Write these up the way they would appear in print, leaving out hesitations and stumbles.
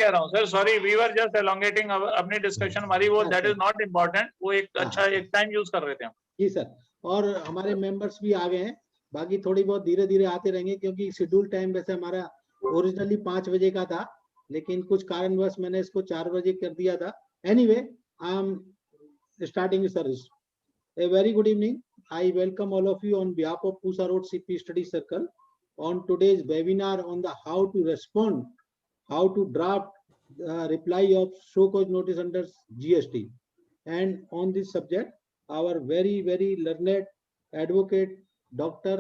कह रहा हूँ sir, sorry, we were just elongating अपनी डिस्कशन हमारी, वो दैट इज नॉट इम्पोर्टेंट, वो एक अच्छा एक टाइम यूज कर रहे थे हम। जी सर, और हमारे मेंबर्स भी आ गए हैं, बाकी थोड़ी बहुत धीरे धीरे आते रहेंगे, क्योंकि शेड्यूल टाइम वैसे हमारा ओरिजिनली 5 बजे का था, लेकिन कुछ कारणवश मैंने इसको 4 बजे कर दिया था। Anyway, I am starting service. A very good evening. I welcome all of you on behalf of Pusa Road CP Study Circle on today's webinar on the how to respond, how to draft reply of show cause notice under GST. And on this subject, our very learned advocate, doctor,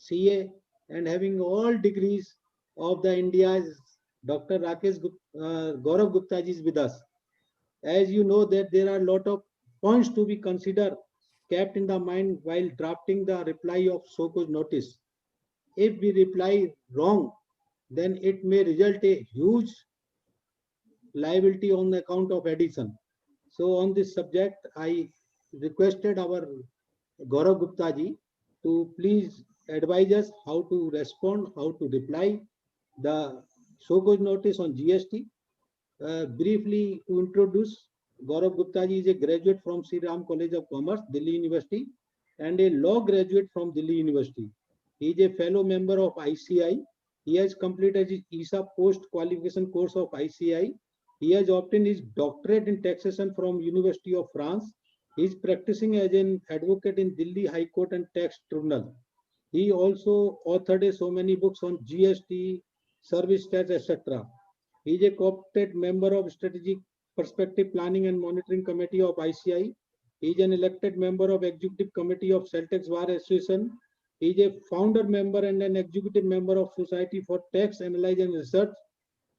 CA, and having all degrees of the India's Dr. Gaurav Gupta ji is with us. As you know that there are a lot of points to be considered, kept in the mind while drafting the reply of show cause notice. If we reply wrong, then it may result a huge liability on account of addition. So on this subject, I requested our Gaurav Gupta ji to please advise us how to respond, how to reply the show cause notice on GST. Briefly to introduce, Gaurav Gupta ji is a graduate from Sri Ram College of Commerce, Delhi University, and a law graduate from Delhi University. He is a fellow member of ICI. He has completed his ESA post-qualification course of ICI. He has obtained his doctorate in taxation from University of France. He is practicing as an advocate in Delhi High Court and Tax Tribunal. He also authored so many books on GST, service tax, etc. He is a co-opted member of Strategic Perspective Planning and Monitoring Committee of ICI. He is an elected member of Executive Committee of Celtex Bar Association. He is a founder member and an executive member of Society for Tax Analysis and Research,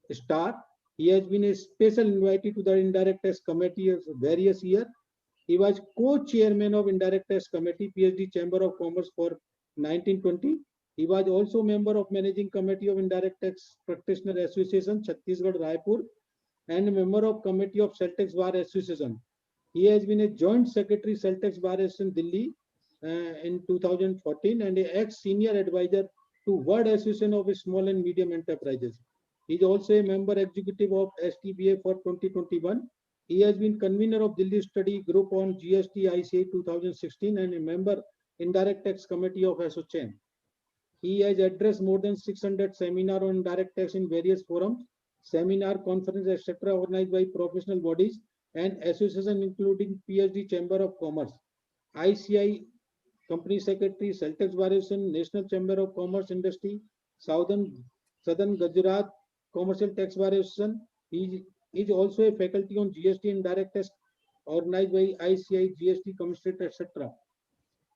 STAR. He has been a special invitee to the Indirect Tax Committee of various years. He was co-chairman of Indirect Tax Committee, PhD Chamber of Commerce for 1920. He was also member of Managing Committee of Indirect Tax Practitioner Association, Chhattisgarh, Raipur, and a member of Committee of Celtex Bar Association. He has been a Joint Secretary, Celtex Bar Association, Delhi in 2014, and an ex-senior advisor to World Association of Small and Medium Enterprises. He is also a member executive of STBA for 2021. He has been convener of Delhi Study Group on GST ICA 2016 and a member Indirect Tax Committee of ASSOCHAM. He has addressed more than 600 seminars on direct tax in various forums, seminar, conferences, etc. organized by professional bodies and associations including PhD Chamber of Commerce, ICI Company Secretary, Celtex Bar Association, National Chamber of Commerce Industry, Southern Gujarat Commercial Tax Bar Association. He is also a faculty on GST and direct tax organized by ICI, GST Commissioner, etc.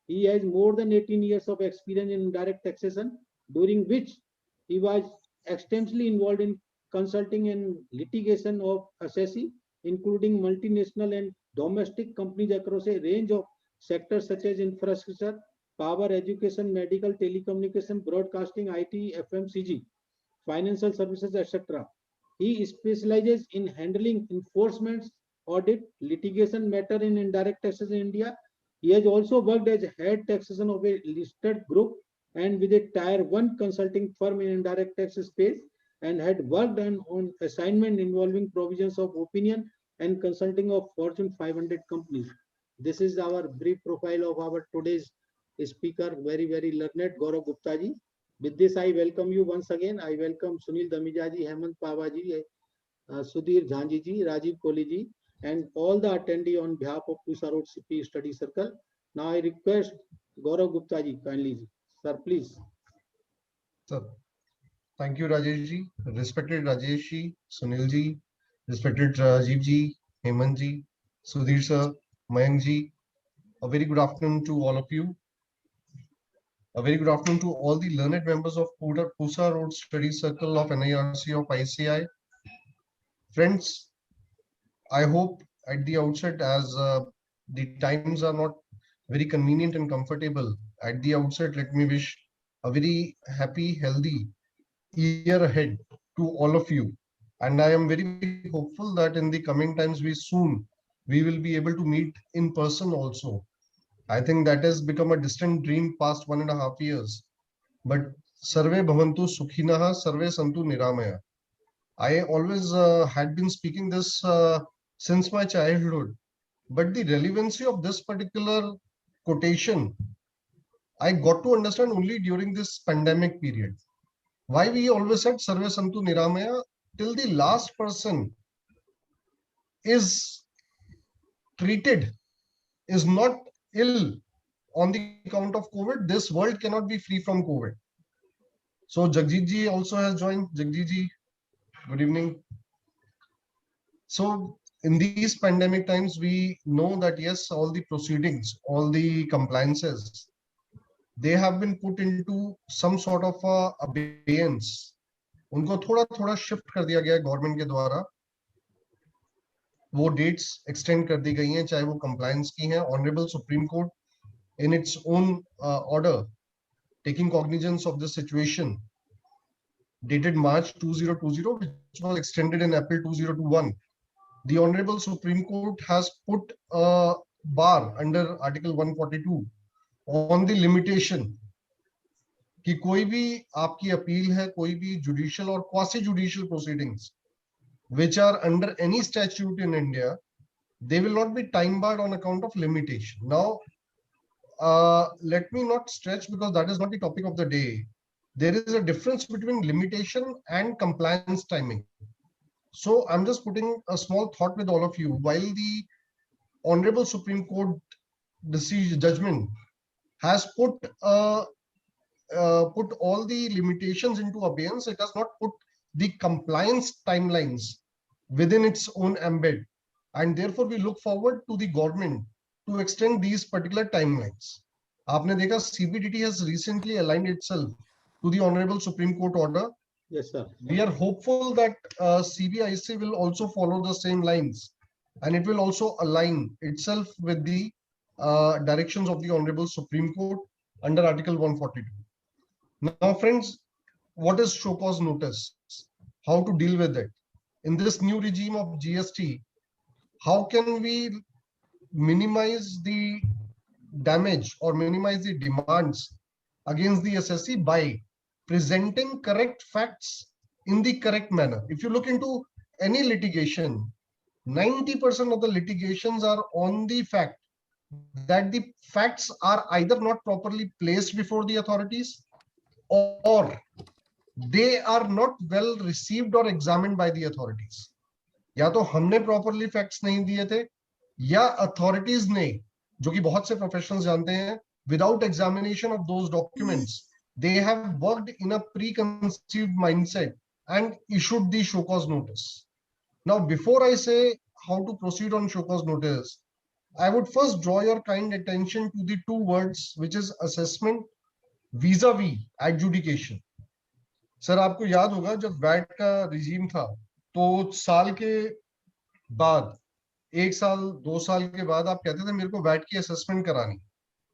He has more than 18 years of experience in direct taxation, during which he was extensively involved in consulting and litigation of assessee, including multinational and domestic companies across a range of sectors such as infrastructure, power, education, medical, telecommunication, broadcasting, IT, FMCG, financial services, etc. He specializes in handling enforcement, audit, litigation matter in indirect taxes in India. He has also worked as head taxation of a listed group and with a tier 1 consulting firm in indirect tax space, and had worked on assignment involving provisions of opinion and consulting of Fortune 500 companies. This is our brief profile of our today's speaker, very learned Gaurav Gupta ji. With this, I welcome you once again. I welcome Sunil Damija ji, Hemant Pava ji, Sudhir Jhanji ji, Rajiv Kohli ji, and all the attendee on behalf of Pusa Road CP Study Circle. Now I request Gaurav Gupta ji kindly, sir, please. Sir, thank you, Rajesh ji. Respected Rajesh ji, Sunil ji, respected Rajiv ji, Hemant ji, Sudhir sir, Mayank ji. A very good afternoon to all of you. A very good afternoon to all the learned members of Pusa Road Study Circle of NIRC of ICI. Friends, I hope at the outset, as the times are not very convenient and comfortable, at the outset, let me wish a very happy, healthy year ahead to all of you. And I am very hopeful that in the coming times, we will be able to meet in person also. I think that has become a distant dream past 1.5 years. But Sarve Bhavantu Sukhinaha, Sarve Santu Niramaya. I always had been speaking this since my childhood, but the relevancy of this particular quotation I got to understand only during this pandemic period. Why we always said Sarve Santu Niramaya, till the last person is treated, is not ill on the count of COVID, this world cannot be free from COVID. So Jagjit ji also has joined. Jagjit ji, good evening. So in these pandemic times, we know that yes, all the proceedings, all the compliances, they have been put into some sort of abeyance. उनको थोड़ा थोड़ा shift कर दिया गया है government के द्वारा. वो डेट्स एक्सटेंड कर दी गई हैं, चाहे वो कंप्लायंस की हैं. Honourable supreme court in its own order, taking cognizance of the situation, dated March 2020, which was extended in April 2021. The Honorable Supreme Court has put a bar under Article 142 on the limitation कि कोई भी आपकी appeal है, कोई भी judicial और quasi judicial proceedings which are under any statute in India, they will not be time barred on account of limitation. Now, let me not stretch because that is not the topic of the day. There is a difference between limitation and compliance timing. So I'm just putting a small thought with all of you. While the Honorable Supreme Court decision judgment has put all the limitations into abeyance, it has not put the compliance timelines within its own ambit, and therefore we look forward to the government to extend these particular timelines. आपने देखा CBDT has recently aligned itself to the Honorable Supreme Court order. Yes, sir. We are hopeful that CBIC will also follow the same lines, and it will also align itself with the directions of the Honorable Supreme Court under Article 142. Now, friends, what is show cause notice? How to deal with it? In this new regime of GST, how can we minimize the damage or minimize the demands against the SSC by presenting correct facts in the correct manner? If you look into any litigation, 90% of the litigations are on the fact that the facts are either not properly placed before the authorities or they are not well received or examined by the authorities. या तो हमने properly facts नहीं दिए थे या authorities ने, जो कि बहुत से professionals जानते हैं, without examination of those documents, they have worked in a preconceived mindset and issued the show cause notice. Now, before I say how to proceed on show cause notice, I would first draw your kind attention to the two words, which is assessment vis-a-vis adjudication. Sir आपको याद होगा जब VAT का regime था तो साल के बाद, 1 साल 2 साल के बाद आप कहते थे मेरे को वैट की असेसमेंट करानी.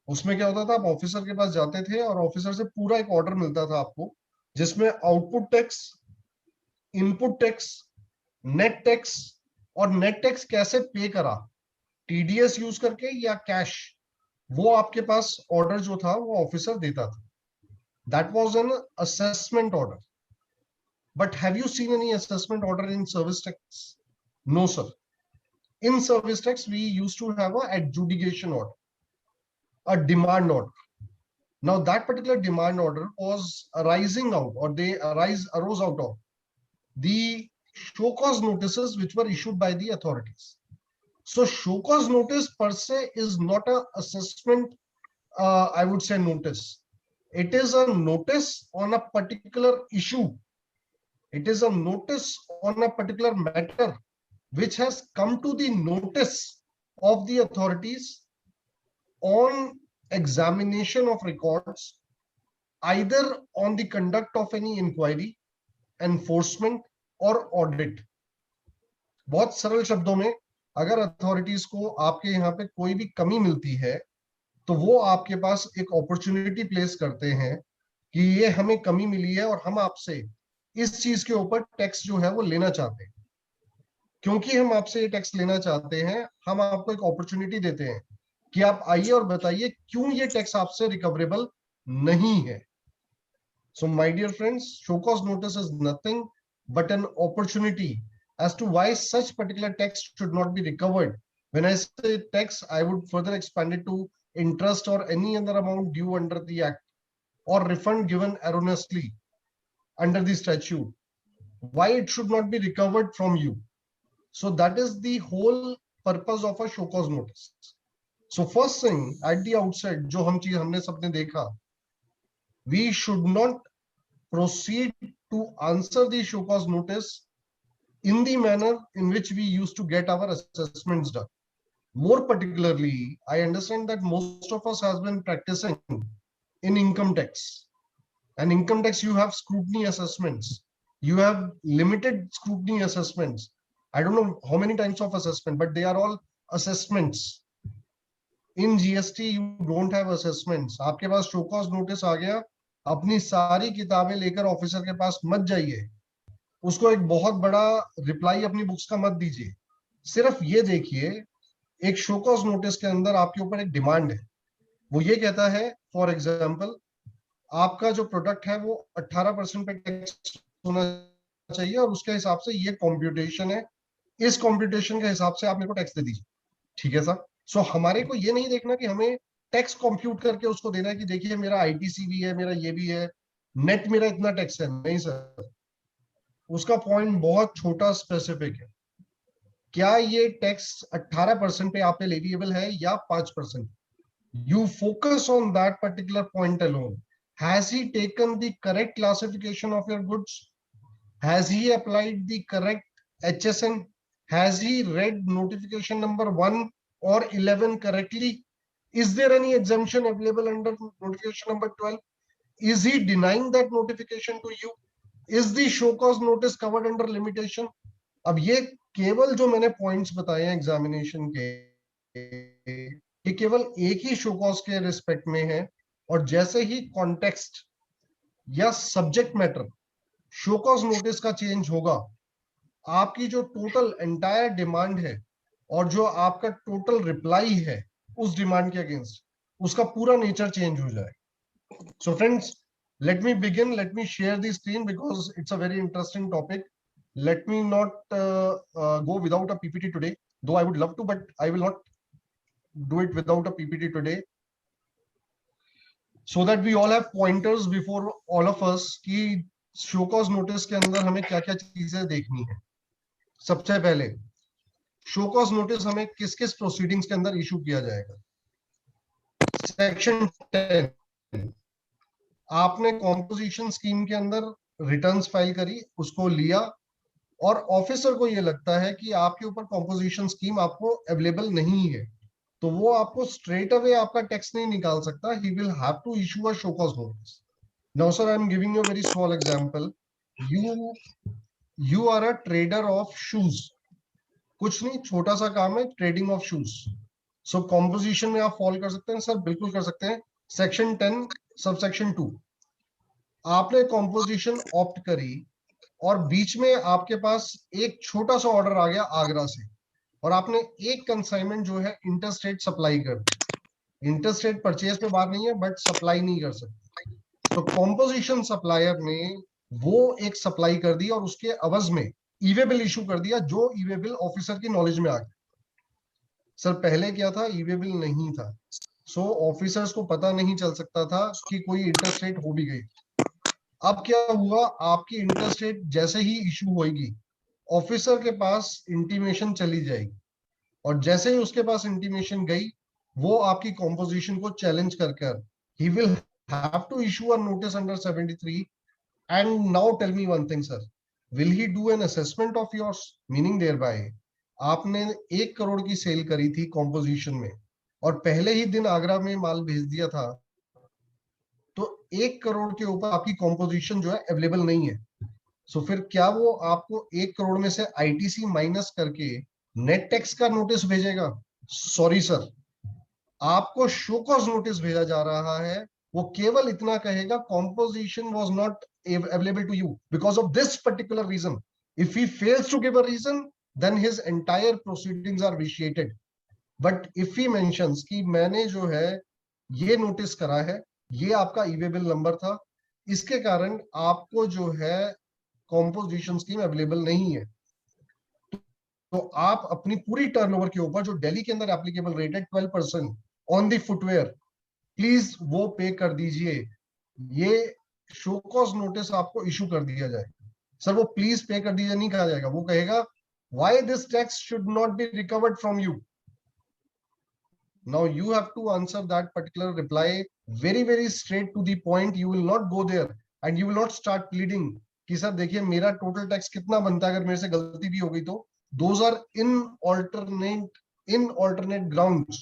उसमें क्या होता था, आप ऑफिसर के पास जाते थे और ऑफिसर से पूरा एक ऑर्डर मिलता था आपको, जिसमें output tax, input tax, net tax और नेट टैक्स कैसे पे करा, टीडीएस यूज करके या कैश, वो आपके पास ऑर्डर जो था वो ऑफिसर देता था. That was an assessment order. But have you seen any assessment order in service tax? No, sir. In service tax, we used to have an adjudication order, a demand order. Now, that particular demand order was arising out, or they arose out of the show cause notices which were issued by the authorities. So, show cause notice per se is not an assessment, I would say, notice. It is a notice on a particular issue. It is a notice on a particular matter which has come to the notice of the authorities on examination of records, either on the conduct of any inquiry, enforcement or audit. बहुत सरल शब्दों में, अगर authorities को आपके यहाँ पे कोई भी कमी मिलती है तो वो आपके पास एक अपॉर्चुनिटी प्लेस करते हैं कि ये हमें कमी मिली है और हम आपसे इस चीज के ऊपर टैक्स जो है वो लेना चाहते हैं. क्योंकि हम आपसे ये टैक्स लेना चाहते हैं, हम आपको एक अपॉर्चुनिटी देते हैं कि आप आइए और बताइए क्यों ये टैक्स आपसे रिकवरेबल नहीं है. So my dear friends, show cause notice is nothing but an opportunity as to why such particular tax should not be recovered. When I say tax, I would further expand it to interest or any other amount due under the act, or refund given erroneously under the statute, why it should not be recovered from you. So that is the whole purpose of a show cause notice. So first thing at the outset, जो हम चीज हमने सबने देखा, we should not proceed to answer the show cause notice in the manner in which we used to get our assessments done. More particularly, I understand that most of us has been practicing in income tax. And income tax, you have scrutiny assessments. You have limited scrutiny assessments. I don't know how many types of assessment, but they are all assessments. In GST, you don't have assessments. आपके पास show cause notice आ गया, अपनी सारी किताबें लेकर officer के पास मत जाइए, उसको एक बहुत बड़ा रिप्लाई अपनी बुक्स का मत दीजिए, सिर्फ ये देखिए एक शो कॉज नोटिस के अंदर आपके ऊपर एक डिमांड है, वो ये कहता है फॉर एग्जांपल आपका जो प्रोडक्ट है वो 18% पे टैक्स होना चाहिए और उसके हिसाब से ये कॉम्प्यूटेशन है, इस कॉम्प्यूटेशन के हिसाब से आप मेरे को टैक्स दे दीजिए, ठीक है सर। सो हमारे को ये नहीं देखना कि हमें टैक्स कंप्यूट करके उसको देना है कि देखिए मेरा आईटीसी भी है, मेरा ये भी है, नेट मेरा इतना टैक्स है, नहीं सर, उसका पॉइंट बहुत छोटा स्पेसिफिक है, क्या ये टैक्स 18% पे आप पे लेविएबल है या 5%। You focus on that particular point alone. Has he taken the correct classification of your goods, has he applied the correct HSN, has he red notification number 1 or 11 correctly, is there any exemption available under notification number 12, is he denying that notification to you, is the show cause notice covered under limitation। अब ये केवल जो मैंने points बताए हैं examination के, ये केवल एक ही शो कॉज के रिस्पेक्ट में है, और जैसे ही कॉन्टेक्स्ट या subject matter show cause notice का चेंज होगा, आपकी जो टोटल एंटायर डिमांड है और जो आपका टोटल रिप्लाई है उस डिमांड के अगेंस्ट, उसका पूरा नेचर चेंज हो जाए। So friends, let me begin, let me share the screen because it's a very interesting topic. Let me not go without a PPT today, though I would love to, but I will not do it without a PPT today, so that we all have pointers before all of us कि show cause notice के अंदर हमें क्या क्या चीजें देखनी है। सबसे पहले शो कॉज नोटिस हमें किस किस प्रोसीडिंग्स के अंदर इशू किया जाएगा। सेक्शन 10, आपने कॉम्पोजिशन स्कीम के अंदर रिटर्न्स फाइल करी, उसको लिया, और ऑफिसर को ये लगता है कि आपके ऊपर कॉम्पोजिशन स्कीम आपको अवेलेबल नहीं है, तो वो आपको स्ट्रेट अवे आपका टैक्स नहीं निकाल सकता, he will have to issue a show cause notice. Now sir, I am giving you a very small example, you are a trader of shoes, कुछ नहीं, छोटा सा काम है, trading of shoes. So composition में आप फॉल कर सकते हैं सर, बिल्कुल कर सकते हैं। सेक्शन 10 सबसेक्शन 2, आपने कॉम्पोजिशन ऑप्ट करी और बीच में आपके पास एक छोटा सा ऑर्डर आ गया आगरा से, और आपने एक कंसाइनमेंट जो है इंटरस्टेट सप्लाई कर दी। इंटरस्टेट परचेज पे बात नहीं है, बट सप्लाई नहीं कर सकते, तो कॉम्पोजिशन सप्लायर ने वो एक सप्लाई कर दी और उसके अवज में ईवे बिल इशू कर दिया, जो ईवे बिल ऑफिसर की नॉलेज में आ गया। सर पहले क्या था, ईवे बिल नहीं था, सो ऑफिसर्स को पता नहीं चल सकता था कि कोई इंटरस्टेट हो भी गई। अब क्या हुआ, आपकी इंटरस्टेट जैसे ही इशू होगी, ऑफिसर के पास इंटीमेशन चली जाएगी, और जैसे ही उसके पास इंटीमेशन गई, वो आपकी कॉम्पोजिशन को चैलेंज कर he will have to issue a notice under 73। And now tell me one thing sir, will he do an assessment of yours, meaning thereby आपने 1 करोड़ की सेल करी थी कॉम्पोजिशन में और पहले ही दिन आगरा में माल भेज दिया था, तो 1 करोड़ के ऊपर आपकी कॉम्पोजिशन जो है अवेलेबल नहीं है। सो फिर क्या वो आपको 1 करोड़ में से आईटीसी माइनस करके नेट टैक्स का नोटिस भेजेगा? सॉरी सर, आपको शो कॉज नोटिस भेजा जा रहा है, वो केवल इतना कहेगा composition was not available to you because of this particular reason. If he fails to give a reason, then his entire proceedings are vitiated. But if he mentions कि मैंने जो है ये नोटिस करा है, ये आपका ईवे बिल नंबर था, इसके कारण आपको जो है कॉम्पोजिशन स्कीम अवेलेबल नहीं है। तो आप अपनी पूरी टर्नओवर के ऊपर जो दिल्ली के अंदर एप्लीकेबल रेट है 12% ऑन द फुटवेयर, प्लीज वो पे कर दीजिए। ये शो कॉज नोटिस आपको इशू कर दिया जाए। सर वो प्लीज पे कर दीजिए नहीं कहा जाएगा, वो कहेगा why this tax should not be recovered from you. Now you have to answer that particular reply very very straight to the point. You will not go there and you will not start pleading कि sir देखिए मेरा total tax कितना बनता है, अगर मेरे से गलती भी हो गई तो those are inalternate grounds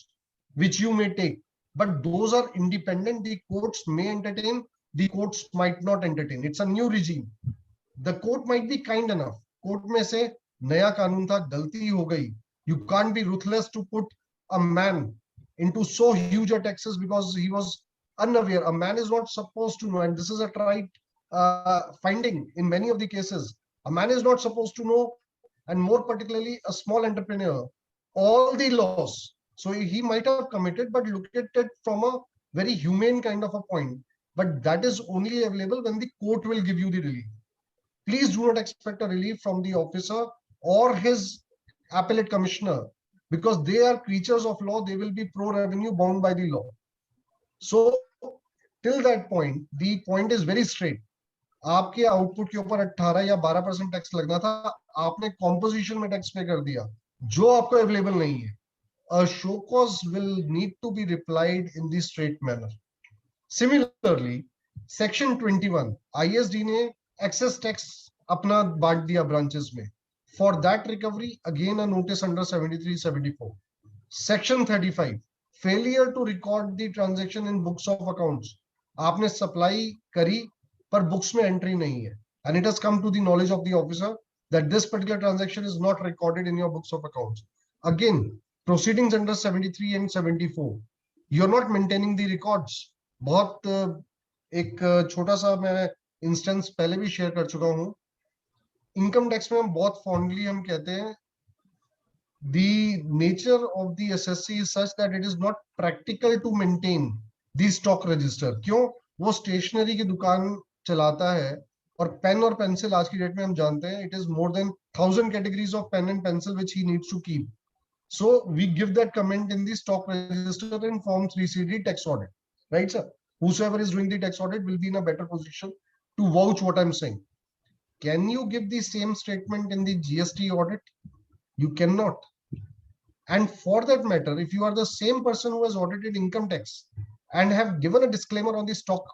which you may take, but those are independent. The courts may entertain, the courts might not entertain. It's a new regime. The court might be kind enough. Court में से नया कानून था, गलती हो गई. You can't be ruthless to put a man into so huge a taxes because he was unaware. A man is not supposed to know, and this is a tried finding in many of the cases. A man is not supposed to know, and more particularly a small entrepreneur, all the laws. So he might have committed, but look at it from a very humane kind of a point. But that is only available when the court will give you the relief. Please do not expect a relief from the officer or his appellate commissioner, because they are creatures of law. They will be pro-revenue bound by the law. So till that point, the point is very straight. आपके output के ऊपर 18 या 12% tax लगना था, आपने composition में tax पे कर दिया जो आपको अवेलेबल नहीं है. A show cause will need to be replied in the straight manner. Similarly, section 21 ISD ने excess tax अपना बांट दिया branches में. For that recovery, again a notice under 73-74. Section 35, failure to record the transaction in books of accounts. आपने supply करी पर books में entry नहीं है, and it has come to the knowledge of the officer that this particular transaction is not recorded in your books of accounts. Again, proceedings under 73 and 74. You are not maintaining the records. बहुत एक छोटा सा मैं instance पहले भी share कर चुका हूं. इनकम टैक्स में हम बहुत फॉन्डली हम कहते हैं the nature of the SSC is such that it is not practical to maintain the stock register. क्यों? वो स्टेशनरी की दुकान चलाता है और पेन और पेंसिल आज की डेट में हम जानते हैं it is more than 1000 categories of pen and pencil which he needs to keep. So we give that comment in the stock register in form 3CD tax audit, right sir? Whosoever is doing the tax audit will be in a better position to vouch what I'm saying. Can you give the same statement in the GST audit? You cannot. And for that matter, if you are the same person who has audited income tax and have given a disclaimer on the stock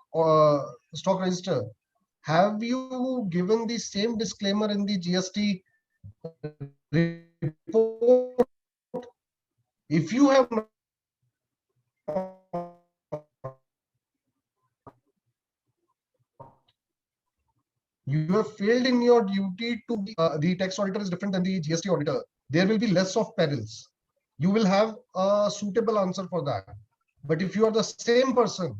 register, have you given the same disclaimer in the GST report? If you have not, you have failed in your duty to the tax auditor is different than the GST auditor. There will be less of perils. You will have a suitable answer for that. But if you are the same person,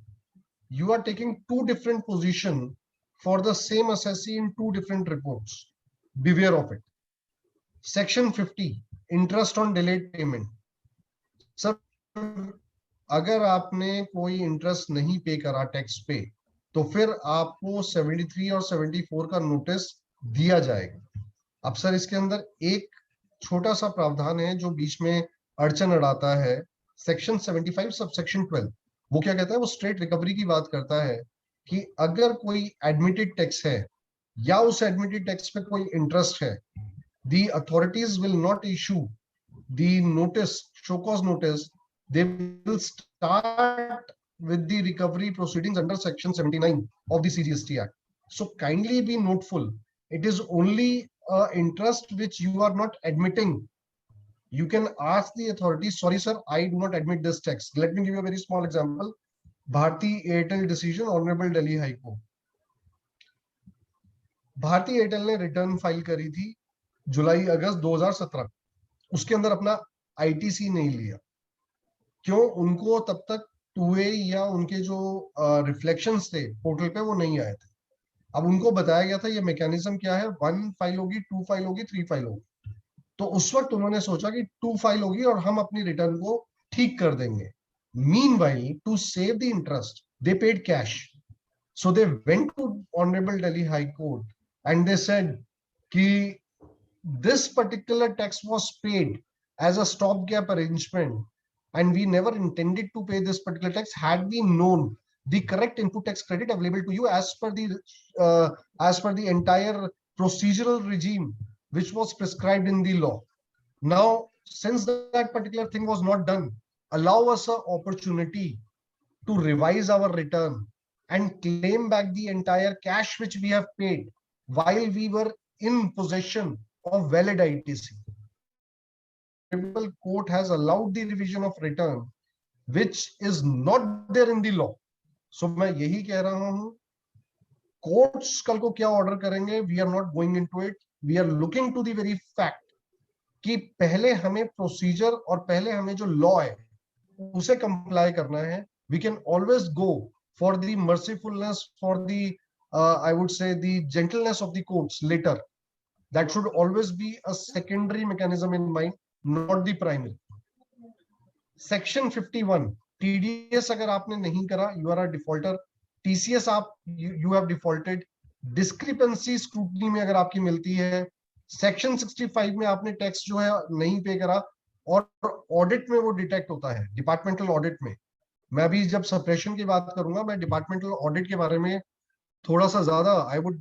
you are taking two different positions for the same assessee in two different reports. Beware of it. Section 50, interest on delayed payment. Sir, अगर आपने कोई interest नहीं पे करा tax पे, तो फिर आपको 73 और 74 का नोटिस दिया जाएगा. अब सर इसके अंदर एक छोटा सा प्रावधान है जो बीच में अड़चन अड़ाता है. सेक्शन 75 सब सेक्शन 12 वो क्या कहता है? वो स्ट्रेट रिकवरी की बात करता है कि अगर कोई एडमिटेड टैक्स है या उस एडमिटेड टैक्स पे कोई इंटरेस्ट है, the authorities will not issue the notice, show cause notice. They will start with the recovery proceedings under section 79 of the CGST Act. So kindly be noteful. It is only interest which you are not admitting. You can ask the authorities, sorry sir, I do not admit this tax. Let me give you a very small example. Bharti Airtel decision, Honorable Delhi High Court. Bharti Airtel ने return file करी थी जुलाई अगस्त 2017. उसके अंदर अपना ITC नहीं लिया. क्यों? उनको तब तक 2A या उनके जो रिफ्लेक्शंस थे पोर्टल पे वो नहीं आए थे. अब उनको बताया गया था ये मैकेनिज्म क्या है, 1 फाइल होगी, 2 फाइल होगी, 3 फाइल होगी. तो उस वक्त उन्होंने सोचा कि 2 फाइल होगी और हम अपनी रिटर्न को ठीक कर देंगे. Meanwhile, to save the interest, they paid cash. So they went to Honorable Delhi High Court and they said कि this particular tax was paid as a stopgap arrangement and we never intended to pay this particular tax had we known the correct input tax credit available to you as per the entire procedural regime which was prescribed in the law. Now, since that particular thing was not done, allow us an opportunity to revise our return and claim back the entire cash which we have paid while we were in possession of valid ITC. The court has allowed the revision of return which is not there in the law. So मैं यही कह रहा हूं, courts कल को क्या order करेंगे, we are not going into it. We are looking to the very fact कि पहले हमें procedure और पहले हमें जो law है उसे comply करना है. We can always go for the mercifulness, for the I would say the gentleness of the courts later. That should always be a secondary mechanism in mind, not the primary. Section 51, TDS अगर आपने नहीं करा, you are a defaulter. TCS आप you have defaulted. Discrepancy scrutiny में अगर आपकी मिलती है, Section 65 में आपने टैक्स जो है नहीं पे करा और ऑडिट में वो डिटेक्ट होता है, डिपार्टमेंटल ऑडिट में. मैं अभी जब सप्रेशन की बात करूंगा, मैं डिपार्टमेंटल ऑडिट के बारे में थोड़ा सा ज्यादा I would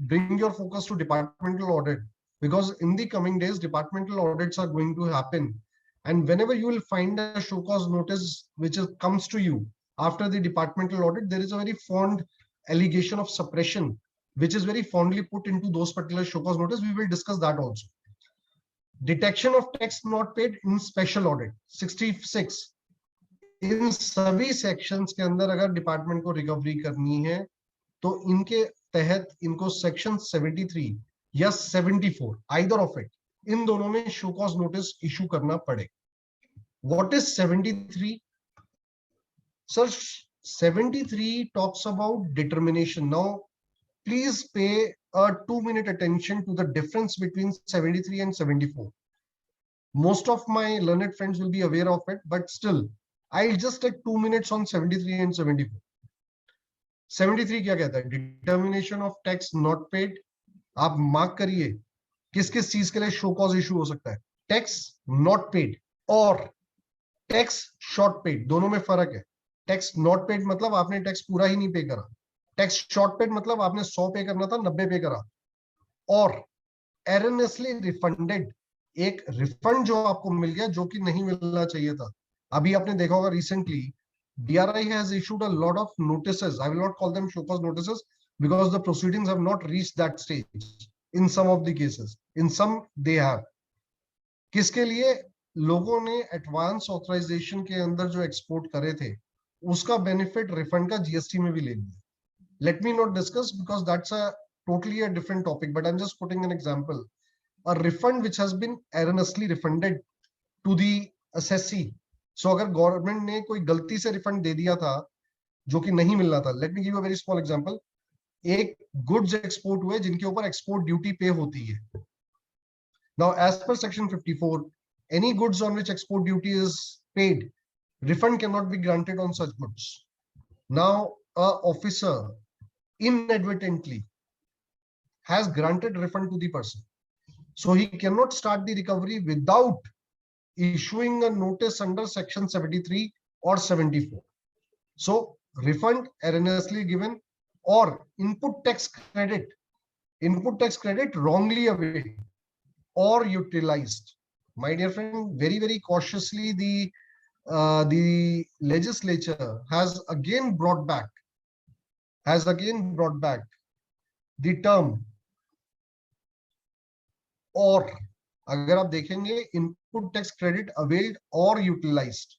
bring your focus to departmental audit because in the coming days departmental audits are going to happen, and whenever you will find a show cause notice which comes to you after the departmental audit, there is a very fond allegation of suppression which is very fondly put into those particular show cause notice. We will discuss that also. Detection of tax not paid in special audit 66, इन सभी sections के अंदर अगर department को recovery करनी है तो इनके तहत इनको सेक्शन 73 या 74 आइदर ऑफ इट, इन दोनों में शो कॉज नोटिस इशू करना पड़े. What is 73? Sir 73 talks about determination. Now please pay a 2-minute attention to the difference between 73 and 74. Most of my learned friends will be aware of it, but still I'll just take 2 minutes on 73 and 74. 73 क्या कहता है? Determination of tax not paid. आप mark करिए किस किस चीज के लिए शो कॉज इशू हो सकता है. टैक्स नॉट पेड और टैक्स शॉर्ट पेड, दोनों में फर्क है. टैक्स नॉट पेड मतलब आपने टैक्स पूरा ही नहीं पे करा. टैक्स शॉर्ट पेड मतलब आपने 100 पे करना था, 90 पे करा. और एरनेसली रिफंडेड, एक रिफंड जो आपको मिल गया जो कि नहीं मिलना चाहिए था. अभी आपने देखा होगा recently DRI has issued a lot of notices. I will not call them show cause notices because the proceedings have not reached that stage in some of the cases. In some they have. किसके लिए? लोगों ने advance authorisation के अंदर जो export करे थे उसका बेनिफिट रिफंड का जीएसटी में भी ले लिया. Let me not discuss because that's a totally a different topic, but I'm just putting an example. A refund which has been erroneously refunded to the assessee. So अगर government ने कोई गलती से रिफंड दे दिया था जो कि नहीं मिलना था. Let me give a very small example. एक गुड्स एक्सपोर्ट हुए जिनके ऊपर एक्सपोर्ट ड्यूटी पे होती है. Now as per section 54, any goods on which export duty is paid, refund cannot be granted on such goods. Now a officer inadvertently has granted refund to the person, so he cannot start the recovery without issuing a notice under section 73 or 74. So refund erroneously given or input tax credit wrongly awarded or utilized. My dear friend, very very cautiously the legislature has again brought back the term or. अगर आप देखेंगे input tax credit availed और utilised,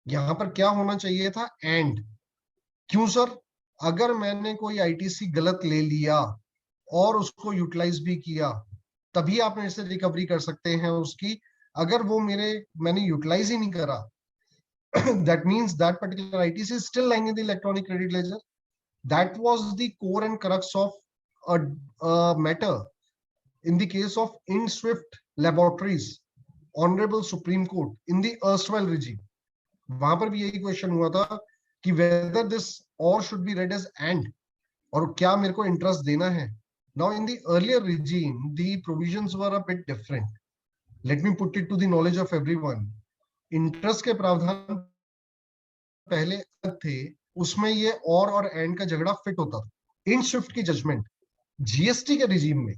यहां पर क्या होना चाहिए था? एंड. क्यों सर? अगर मैंने कोई आईटीसी गलत ले लिया और उसको यूटिलाइज भी किया तभी आप मेरे से रिकवरी कर सकते हैं उसकी. अगर वो मैंने यूटिलाइज ही नहीं करा, that means that particular ITC is still lying in the electronic credit ledger. That was the core and crux of a matter in the case of IndSwift Laboratories, Honorable Supreme Court in the erstwhile regime. वहां पर भी यही question हुआ था कि whether this or should be read as and, और क्या मेरे को इंटरेस्ट देना है. Now, in the earlier regime, the provisions were a bit different. Let me put it to the knowledge of everyone. Interest के प्रावधान पहले अलग थे, उसमें ये और एंड का झगड़ा फिट होता था. इन स्विफ्ट की जजमेंट जीएसटी के रिजीम में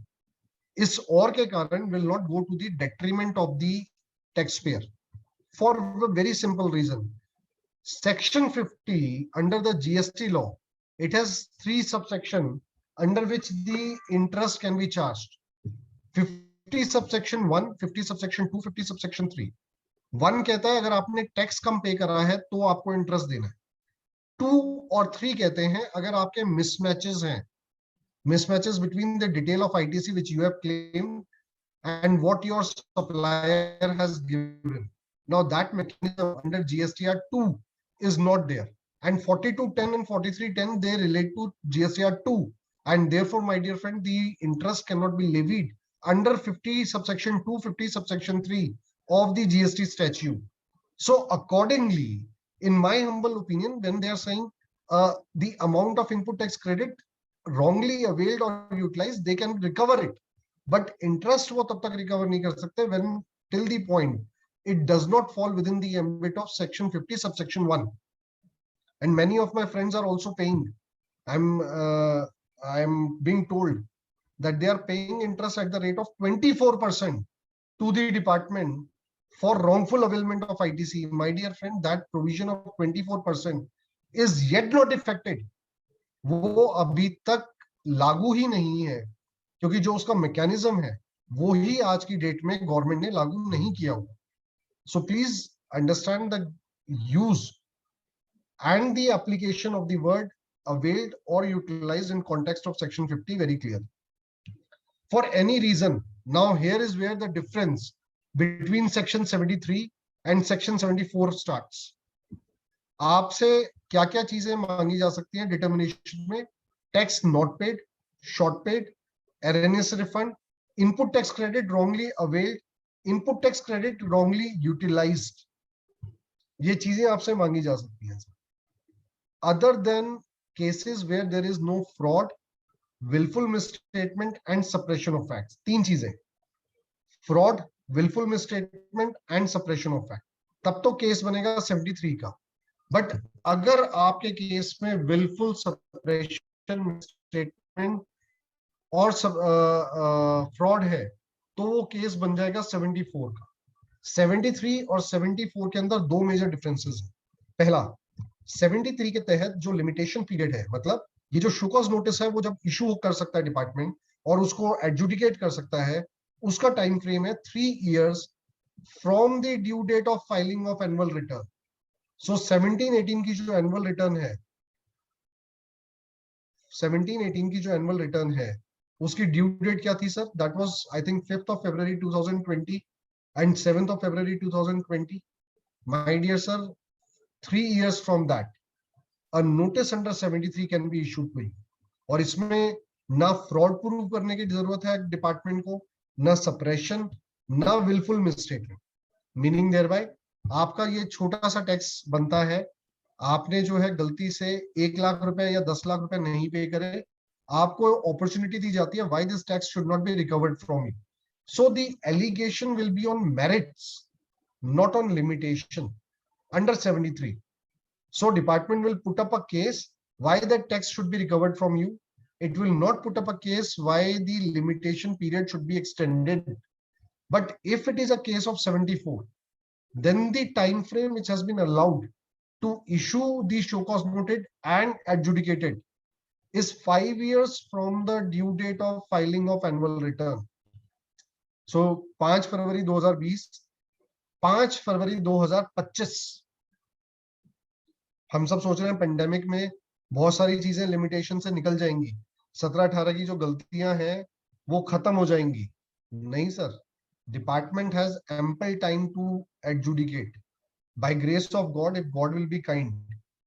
इस और के कारण will not go to the detriment of the taxpayer for a very simple reason. Section 50 under the GST law, it has 3 subsection under which the interest can be charged. 50 subsection 1, 50 subsection 2, 50 subsection 3. 1 कहता है अगर आपने tax कम पे करा है तो आपको interest देना है. 2 और 3 कहते हैं अगर आपके मिसमैचेस हैं, mismatches between the detail of ITC which you have claimed and what your supplier has given. Now that mechanism under GSTR 2 is not there, and 4210 and 4310 they relate to GSTR 2, and therefore my dear friend the interest cannot be levied under 50 subsection 2, 50 subsection 3 of the GST statute. So accordingly, in my humble opinion, when they are saying the amount of input tax credit wrongly availed or utilized, they can recover it, but interest वो तब तक recover नहीं कर सकते when till the point it does not fall within the ambit of section 50 subsection 1. And many of my friends are also paying. I'm being told that they are paying interest at the rate of 24% to the department for wrongful availment of ITC. My dear friend, that provision of 24% is yet not affected. वो अभी तक लागू ही नहीं है, क्योंकि जो उसका mechanism है वो ही आज की डेट में गवर्नमेंट ने लागू नहीं किया हुआ. So please understand the use and the application of the word availed or utilized in context of section 50 very clear. For any reason, now here is where the difference between section 73 and section 74 starts. आपसे क्या क्या चीजें मांगी जा सकती हैं determination में? Tax not paid, short paid, erroneous refund, input tax credit wrongly availed, input tax credit wrongly utilised. ये चीजें आपसे मांगी जा सकती हैं. Other than cases where there is no fraud, willful misstatement and suppression of facts. 3 चीजें, fraud, willful misstatement and suppression of fact. तब तो केस बनेगा 73 का. बट अगर आपके केस में willful suppression, misstatement और फ्रॉड है तो वो केस बन जाएगा 74 का. 73 और 74 के अंदर 2 मेजर डिफरेंसेस हैं. पहला, 73 के तहत जो लिमिटेशन पीरियड है, मतलब ये जो शो कॉज नोटिस है वो जब इशू कर सकता है डिपार्टमेंट और उसको एडजुडिकेट कर सकता है, उसका टाइम फ्रेम है 3 years from the due date of filing of annual return. So 17-18 की जो एनुअल रिटर्न है, 17-18 की जो एनुअल रिटर्न है उसकी ड्यू डेट क्या थी sir? That was I think 5th of February 2020 and 7th of February 2020. My dear sir, 3 years from that a notice under 73 can be issued to you. और इसमें ना फ्रॉड प्रूव करने की जरूरत है डिपार्टमेंट को, ना सप्रेशन, ना wilful misstatement. Meaning thereby आपका ये छोटा सा टैक्स बनता है, आपने जो है गलती से 1 लाख रुपए या 10 लाख रुपए नहीं पे करे, आपको अपॉर्चुनिटी दी जाती है why this tax should not be recovered from you. So the allegation will be on merits, not on limitation under 73. So department will put up a case why that tax should be recovered from you. It will not put up a case why the limitation period should be extended. But if it is a case of 74, then the time frame which has been allowed to issue the show cause noted and adjudicated is 5 years from the due date of filing of annual return. So 5 फरवरी 2020, 5 फरवरी 2025. हम सब सोच रहे हैं pandemic में बहुत सारी चीजें limitation से निकल जाएंगी, 17-18 की जो गलतियां हैं वो खत्म हो जाएंगी. नहीं sir, department has ample time to adjudicate. By grace of God, if God will be kind,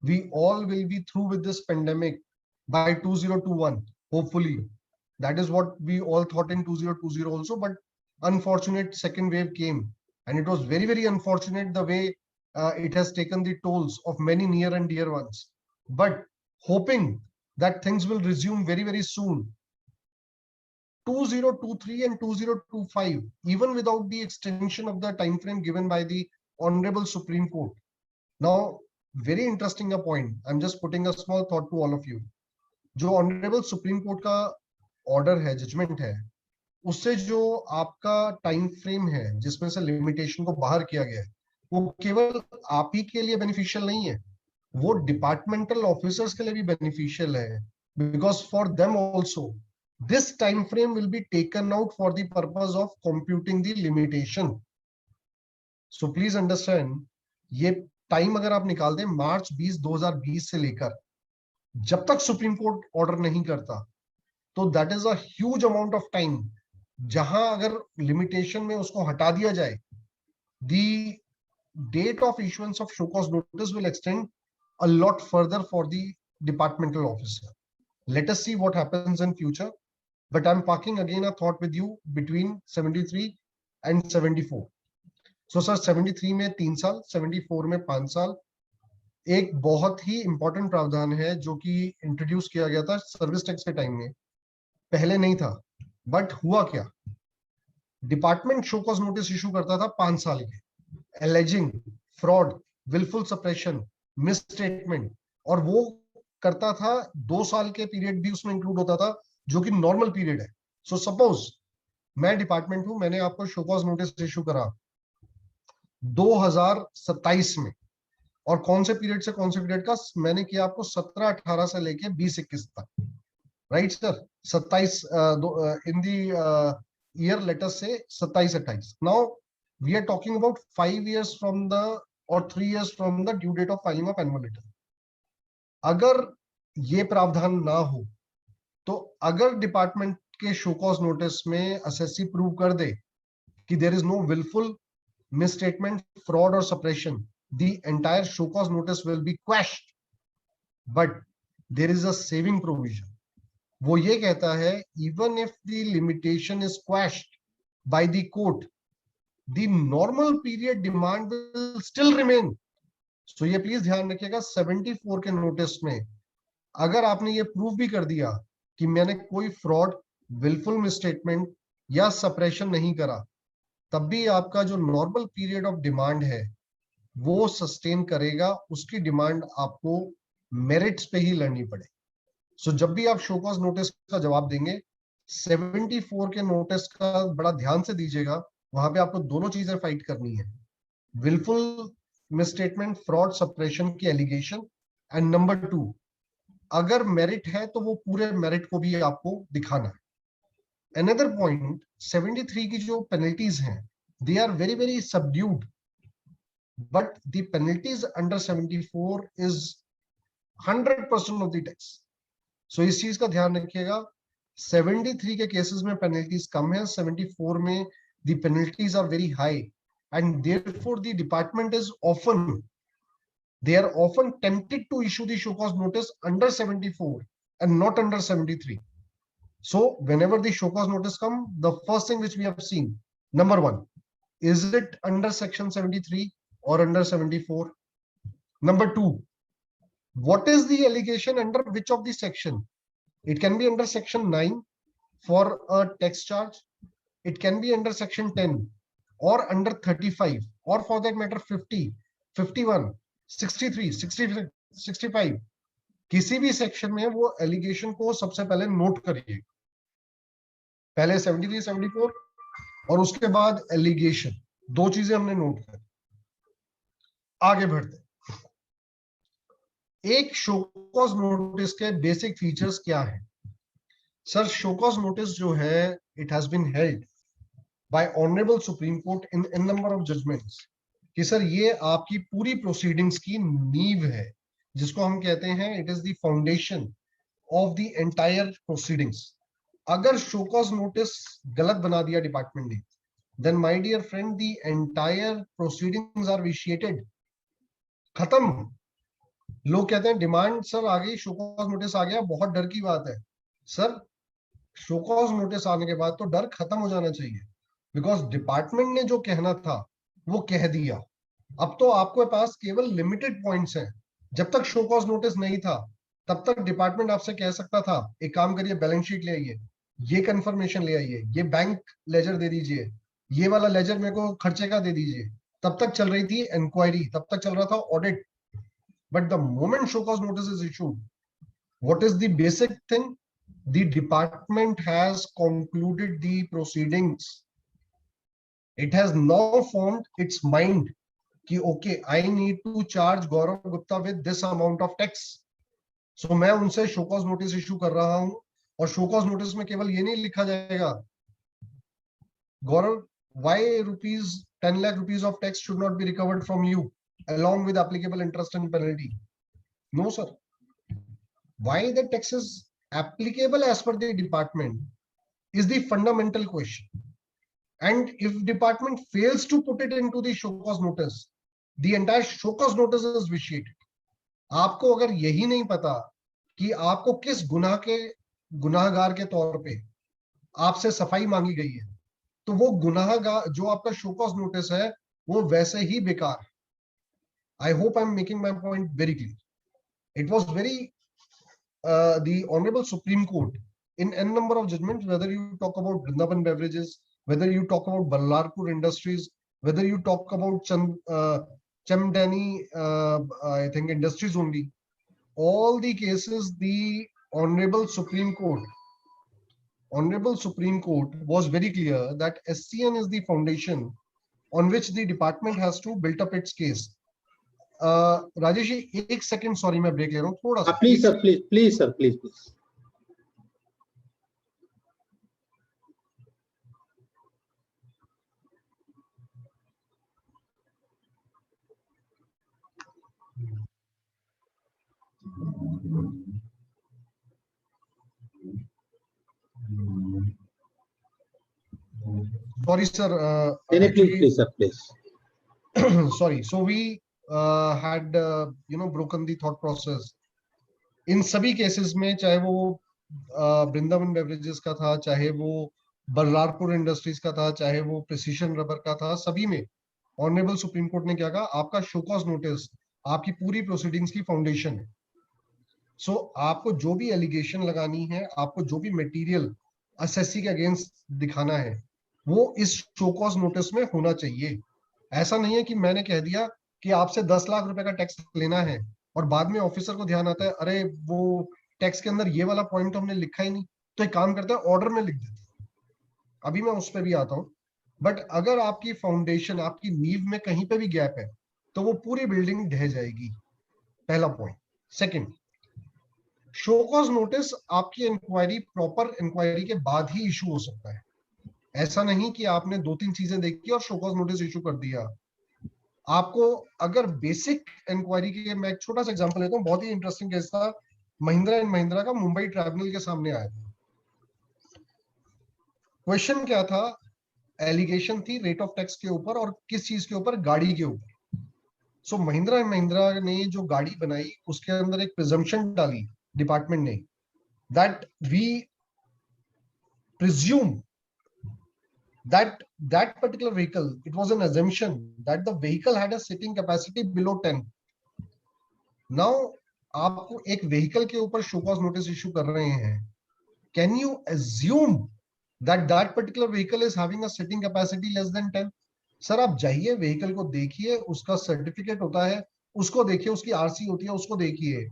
we all will be through with this pandemic by 2021 hopefully. That is what we all thought in 2020 also, but unfortunate second wave came, and it was very, very unfortunate the way it has taken the tolls of many near and dear ones. But hoping that things will resume very, very soon, 2023 and 2025, even without the extension of the time frame given by the Honorable Supreme Court. Now, very interesting a point. I'm just putting a small thought to all of you. जो Honorable Supreme Court का order है, judgment है, उससे जो आपका time frame है जिसमें से लिमिटेशन को बाहर किया गया है, वो केवल आप ही के लिए बेनिफिशियल नहीं है, वो डिपार्टमेंटल ऑफिसर्स के लिए भी बेनिफिशियल है, because for them also this time frame will be taken out for the purpose of computing the limitation. So please understand, ये टाइम अगर आप निकाल दें मार्च 20 2020 से लेकर जब तक सुप्रीम कोर्ट ऑर्डर नहीं करता, तो that is a huge amount of time, जहां अगर लिमिटेशन में उसको हटा दिया जाए, the date of issuance of show cause notice will extend a lot further for the departmental officer. Let us see what happens in future. But I'm parking again a thought with you between 73 and 74. So sir, 73 में 3 साल, 74 में 5 साल. एक बहुत ही important प्रावधान है जो कि इंट्रोड्यूस किया गया था सर्विस टैक्स के टाइम में, पहले नहीं था. बट हुआ क्या, department show cause notice issue करता था 5 साल के, alleging fraud, wilful suppression, misstatement, और वो करता था 2 साल के पीरियड भी उसमें इंक्लूड होता था जो कि नॉर्मल पीरियड है. सो सपोज मैं डिपार्टमेंट हूं, मैंने आपको शो कॉज नोटिस इशू करा 2027 में, और कौन से पीरियड से कौन से पीरियड का मैंने किया आपको 17-18 से लेके 20-21 तक, right sir. 27 in the year later से 27-28. Now we are talking about 5 years from the or 3 years from the due date of filing of annual return. अगर ये प्रावधान ना हो, तो अगर डिपार्टमेंट के शो कॉज नोटिस में असेसी प्रूव कर दे कि there is no wilful misstatement, fraud और suppression, the entire show cause notice will be quashed. But there is a saving provision. वो ये कहता है, even if the limitation is quashed by the court, the normal period demand will still remain. So ये please ध्यान रखिएगा, 74 के notice में अगर आपने ये प्रूव भी कर दिया कि मैंने कोई फ्रॉड, विलफुल मिसस्टेटमेंट या सप्रेशन नहीं करा, तब भी आपका जो नॉर्मल पीरियड ऑफ डिमांड है वो सस्टेन करेगा. उसकी डिमांड आपको मेरिट्स पे ही लड़नी पड़े. सो जब भी आप शो कॉज नोटिस का जवाब देंगे, 74 के नोटिस का बड़ा ध्यान से दीजिएगा. वहां पे आपको दोनों चीजें फाइट करनी है, विलफुल मिसस्टेटमेंट, फ्रॉड, सप्रेशन की एलिगेशन, एंड नंबर 2, अगर मेरिट है तो वो पूरे मेरिट को भी आपको दिखाना है. अनदर पॉइंट, 73 की जो पेनल्टीज हैं, they are very very subdued, but the penalties under 74 is 100% of the tax. So इस चीज का ध्यान रखिएगा. 73 के केसेस में पेनल्टीज कम है, 74 में the penalties are very high, and therefore the department is often tempted to issue the show cause notice under 74 and not under 73. So whenever the show cause notice come, the first thing which we have seen, number 1, is it under section 73 or under 74? Number 2, what is the allegation under which of the section? It can be under section 9 for a tax charge. It can be under section 10 or under 35, or for that matter 50, 51, 63, 65. किसी भी section में वो allegation को सबसे पहले note करिए. पहले 73, 74 और उसके बाद एलिगेशन, दो चीजें हमने नोट कर. आगे बढ़ते. एक शो कॉज नोटिस के बेसिक फीचर्स क्या है? सर, शो कॉज नोटिस जो है, it has been held by Honorable Supreme Court in a number of judgments कि सर ये आपकी पूरी प्रोसीडिंग्स की नींव है, जिसको हम कहते हैं it is the foundation of the entire proceedings. अगर शो कॉज नोटिस गलत बना दिया डिपार्टमेंट ने, then my dear friend the entire proceedings are vitiated, खत्म. लोग कहते हैं डिमांड सर आ गई, शो कॉज नोटिस आ गया, बहुत डर की बात है. सर, शो कॉज नोटिस आने के बाद तो डर खत्म हो जाना चाहिए, बिकॉज डिपार्टमेंट ने जो कहना था वो कह दिया. अब तो आपके पास केवल लिमिटेड पॉइंट्स हैं. जब तक शो कॉज नोटिस नहीं था, तब तक डिपार्टमेंट आपसे कह सकता था एक काम करिए, बैलेंस शीट ले आइए, ये कंफर्मेशन ले आइए, ये बैंक लेजर दे दीजिए, ये वाला लेजर मेरे को खर्चे का दे दीजिए। तब तक चल रही थी इंक्वायरी, तब तक चल रहा था audit. But the moment show cause notice is issued, what is the basic thing? The department has concluded the proceedings. It has now formed its mind कि okay, I need to charge Gaurav Gupta with this amount of tax. So मैं उनसे show cause notice issue कर रहा हूं, और show cause notice में केवल ये नहीं लिखा जाएगा Gaurav, why ₹10 lakh of tax should not be recovered from you along with applicable interest and penalty. No sir. Why the tax is applicable as per the department is the fundamental question. And if department fails to put it into the show cause notice, the entire show cause notice is vitiated. आपको अगर यही नहीं पता कि आपको किस गुनाह के गुनाहगार के तौर पे आपसे सफाई मांगी गई है, तो वो गुनाहगार जो आपका शो कॉज नोटिस है वो वैसे ही बेकार। I hope I am making my point very clear. It was very the Honorable Supreme Court in n number of judgments, whether you talk about Vrindavan Beverages, whether you talk about Ballarpur Industries, whether you talk about Chamdani, I think Industries only, all the cases the Honorable Supreme Court was very clear that SCN is the foundation on which the department has to build up its case. Rajesh ji एक second, sorry मैं break ले रहा हूँ थोड़ा सा। Please sir, please sir, please. Sorry sir, please sir, please. Sorry, so we had broken the thought process इन सभी cases में, चाहे वो वृंदावन बेवरेजेस का था, चाहे वो बल्लारपुर इंडस्ट्रीज का था, चाहे वो प्रिसीजन रबर का था, सभी में ऑनरेबल सुप्रीम कोर्ट ने क्या कहा, आपका शो कॉज नोटिस आपकी पूरी प्रोसीडिंग्स की फाउंडेशन है। सो आपको जो भी एलिगेशन लगानी है, आपको जो भी मटेरियल असेसी के अगेंस्ट दिखाना है, वो इस शो कॉज नोटिस में होना चाहिए। ऐसा नहीं है कि मैंने कह दिया कि आपसे 10 लाख रुपए का टैक्स लेना है और बाद में ऑफिसर को ध्यान आता है अरे वो टैक्स के अंदर ये वाला पॉइंट तो हमने लिखा ही नहीं, तो एक काम करते हैं ऑर्डर में लिख देते हैं। अभी मैं उस पर भी आता हूं। बट अगर आपकी फाउंडेशन, आपकी नींव में कहीं पे भी गैप है तो वो पूरी बिल्डिंग ढह जाएगी, पहला point. Second, show cause notice आपकी इंक्वायरी, प्रॉपर इंक्वायरी के बाद ही इशू हो सकता है। ऐसा नहीं कि आपने 2-3 चीजें देखी और शो कॉज नोटिस इशू कर दिया। आपको अगर बेसिक इंक्वायरी के, मैं एक छोटा सा एग्जांपल लेता हूँ, बहुत ही इंटरेस्टिंग केस था महिंद्रा एंड महिंद्रा का, मुंबई ट्राइब्यूनल के सामने आया था। क्वेश्चन क्या था, एलिगेशन थी रेट ऑफ टैक्स के ऊपर और किस चीज के ऊपर, गाड़ी के ऊपर। सो महिंद्रा एंड महिंद्रा ने जो गाड़ी बनाई उसके अंदर एक प्रिजम्पशन डाली डिपार्टमेंट ने, that we presume that particular vehicle, it was an assumption that the vehicle had a sitting capacity below 10. Now आपको एक व्हीकल के ऊपर शो कॉज नोटिस इशू कर रहे हैं, can you assume that that particular vehicle is having a sitting capacity less than 10? Sir आप जाइए, vehicle को देखिए, उसका सर्टिफिकेट होता है, उसको देखिए, उसकी आरसी होती है, उसको देखिए।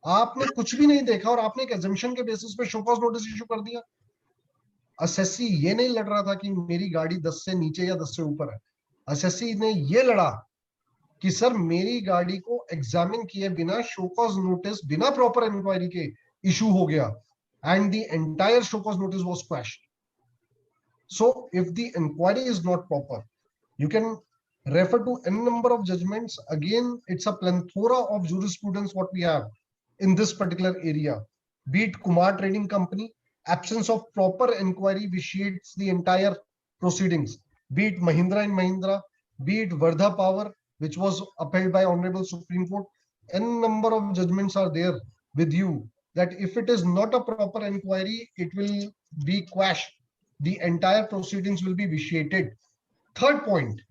आपने कुछ भी नहीं देखा और आपने एक assumption के बेसिस पे शो कॉज नोटिस इशू कर दिया। असेसी ये नहीं लड़ रहा था कि मेरी गाड़ी 10 से नीचे या 10 से ऊपर है। असेसी ने ये लड़ा कि सर मेरी गाड़ी को एग्जामिन किए बिना शो कॉज नोटिस, बिना प्रॉपर इंक्वायरी के इशू हो गया, and the entire show cause notice was quashed. So if the inquiry is not proper, you can refer to n number of judgments. Again, it's a plethora of jurisprudence what we have in this particular area. Be it Kumar Trading Company, absence of proper inquiry vitiates the entire proceedings. Be it Mahindra and Mahindra, be it Vardha Power, which was upheld by Honorable Supreme Court. N number of judgments are there with you that if it is not a proper inquiry, it will be quashed. The entire proceedings will be vitiated. Third point,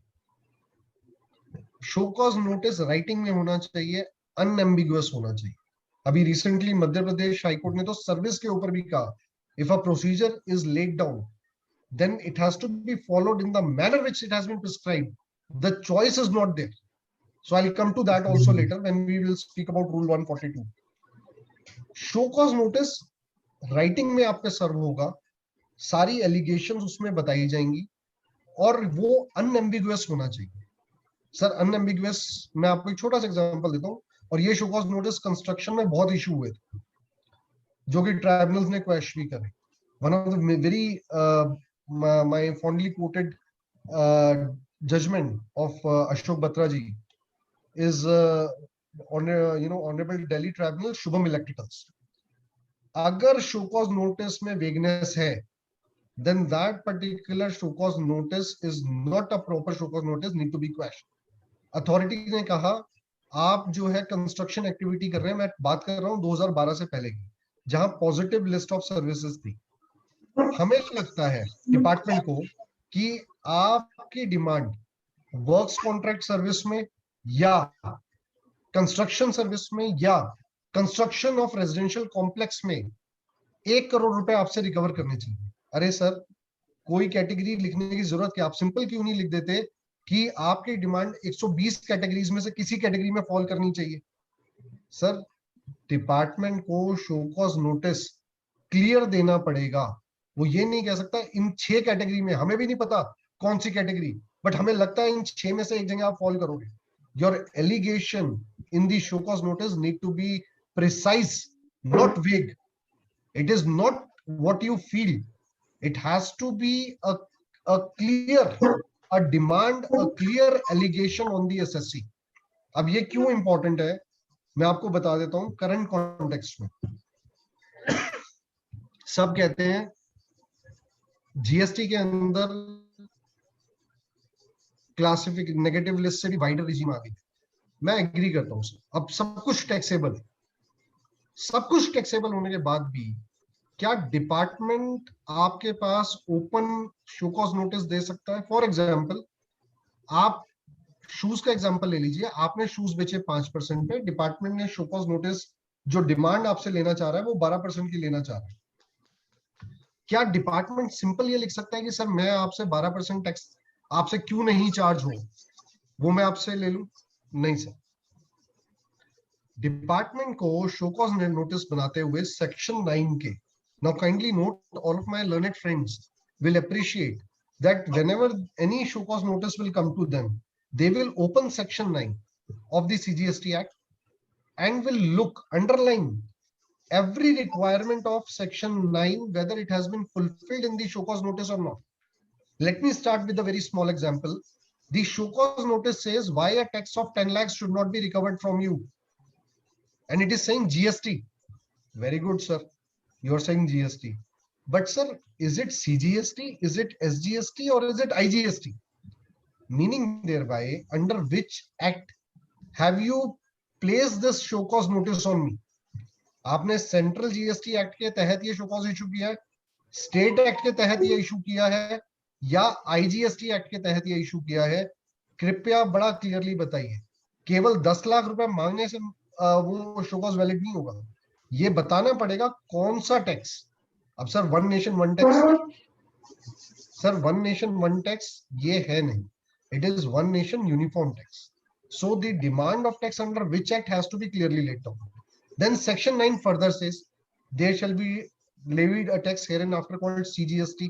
show cause notice writing में होना चाहिए, unambiguous होना चाहिए। अभी recently Madhya Pradesh high court ने तो service के ऊपर भी कहा If a procedure is laid down, then it has to be followed in the manner which it has been prescribed. The choice is not there. So I'll come to that also later when we will speak about Rule 142. Show cause notice writing में आप पे सर्व होगा, सारी allegations उसमें बताई जाएंगी और वो अनएम्बिगुअस होना चाहिए। सर अनएम्बिगुअस, मैं आपको एक छोटा सा एग्जांपल देता हूँ, और ये शो कॉज नोटिस कंस्ट्रक्शन में बहुत इशू हुए थे जो कि ट्राइब्यूनल्स ने क्वेश्चन भी करे। One of the very my fondly quoted judgment ऑफ Ashok Batra ji is honourable Delhi tribunal Shubham Electricals. अगर शो कॉज नोटिस में वेगनेस है, then that particular show cause notice is not a proper show cause notice, need to be questioned. Authority ने कहा आप जो है construction activity कर रहे हैं, मैं बात कर रहा हूं 2012 से पहले की, जहां पॉजिटिव लिस्ट ऑफ सर्विसेज थी। हमें लगता है डिपार्टमेंट को कि आपकी डिमांड वर्क्स कॉन्ट्रैक्ट सर्विस में या कंस्ट्रक्शन सर्विस में या कंस्ट्रक्शन ऑफ रेजिडेंशियल कॉम्प्लेक्स में 1 करोड़ रुपए आपसे रिकवर करने चाहिए। अरे सर, कोई कैटेगरी लिखने की जरूरत क्या? आप सिंपल क्यों नहीं लिख देते कि आपकी डिमांड 120 कैटेगरीज में से किसी कैटेगरी में फॉल करनी चाहिए? सर, डिपार्टमेंट को शो कॉज नोटिस क्लियर देना पड़ेगा। वो ये नहीं कह सकता इन 6 कैटेगरी में, हमें भी नहीं पता कौन सी कैटेगरी, बट हमें लगता है इन 6 में से एक जगह आप फॉल करोगे। Your allegation in the show cause notice need to be precise, not vague. It is not what you feel. It has to be a clear, a demand, a clear allegation on the SSC. अब ये क्यों important है मैं आपको बता देता हूं current context में। सब कहते हैं जीएसटी के अंदर क्लासिफिक नेगेटिव लिस्ट से भी वाइडर रिजीम आ गई। मैं एग्री करता हूं सर, अब सब कुछ टैक्सेबल है। सब कुछ टैक्सेबल होने के बाद भी क्या डिपार्टमेंट आपके पास ओपन शो कॉज नोटिस दे सकता है? फॉर एग्जांपल, आप शूज का एग्जांपल ले लीजिए, आपने शूज बेचे 5% पे, डिपार्टमेंट ने शो कॉज नोटिस जो डिमांड आपसे लेना चाह रहा है वो 12% की लेना चाह रहा है। क्या डिपार्टमेंट सिंपल ये लिख सकता है कि सर मैं आपसे 12% टैक्स आपसे क्यों नहीं चार्ज हो, वो मैं आपसे ले लूं? नहीं सर, डिपार्टमेंट को शो कॉज नोटिस बनाते हुए सेक्शन 9 के, now kindly note, all of my learned friends will appreciate that whenever any show cause notice will come to them, they will open section 9 of the CGST Act and will look, underline every requirement of section 9 whether it has been fulfilled in the show cause notice or not. Let me start with a very small example. The show cause notice says why a tax of 10 lakhs should not be recovered from you, and it is saying GST. Very good, sir. You are saying GST, but sir, is it CGST, is it SGST, or is it IGST? Meaning thereby, under which act have you placed this show cause notice on me? आपने central GST act के तहत ये show cause issue किया है, state act के तहत ये issue किया है, या आईजीएसटी एक्ट के तहत ये इशू किया है? कृपया बड़ा क्लियरली बताइए। केवल 10 लाख रुपए मांगने से वो शो कॉज वैलिड नहीं होगा, ये बताना पड़ेगा कौन सा टैक्स। अब sir one nation one tax, sir one nation one tax ये है नहीं, it is one nation uniform tax. So the demand of tax under which act has to be clearly laid down. Then section 9 further says there shall be levied a tax hereinafter called CGST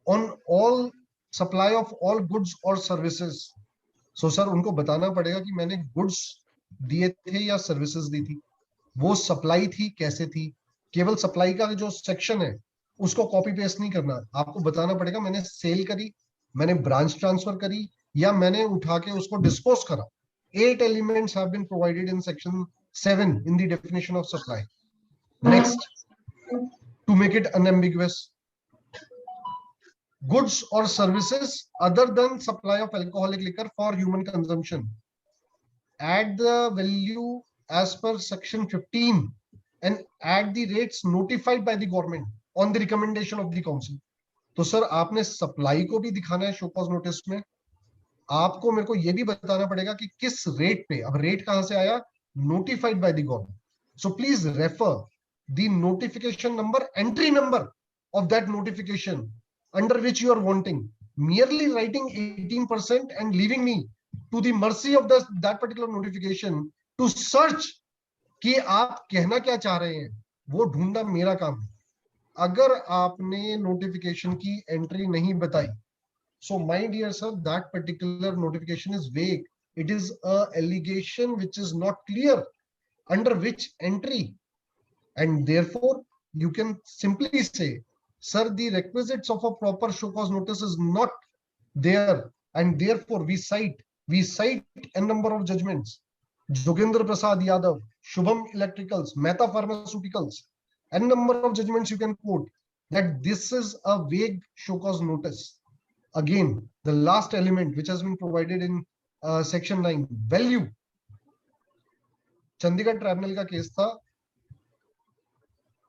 on all supply of all goods or services. So sir उनको बताना पड़ेगा कि मैंने goods दिए थे या services दी थी, वो सप्लाई थी कैसे थी। केवल सप्लाई का जो सेक्शन है उसको कॉपी पेस्ट नहीं करना, आपको बताना पड़ेगा मैंने सेल करी, मैंने ब्रांच ट्रांसफर करी, या मैंने उठा के उसको डिस्पोज करा। 8 elements have been provided in section 7 in the definition of supply. Next, to make it unambiguous, goods or services other than supply of alcoholic liquor for human consumption at the value as per section 15 and at the rates notified by the government on the recommendation of the council. तो sir आपने supply को भी दिखाना है show cause notice में, आपको मेरे को ये भी बताना पड़ेगा कि किस रेट पे। अब रेट कहां से आया? Notified by the government. So please refer the notification number, entry number of that notification under which you are wanting. Merely writing 18% and leaving me to the mercy of that particular notification to search कि आप कहना क्या चाह रहे हैं, वो ढूंढना मेरा काम है. अगर आपने नोटिफिकेशन की एंट्री नहीं बताई, so my dear sir, that particular notification is vague. It is a allegation which is not clear under which entry, and therefore you can simply say, sir, the requisites of a proper show cause notice is not there, and therefore we cite a number of judgments. Jogendra Prasad Yadav, Shubham Electricals, Mehta Pharmaceuticals, a number of judgments you can quote that this is a vague show cause notice. Again, the last element which has been provided in section 9, value. Chandigarh tribunal का case था,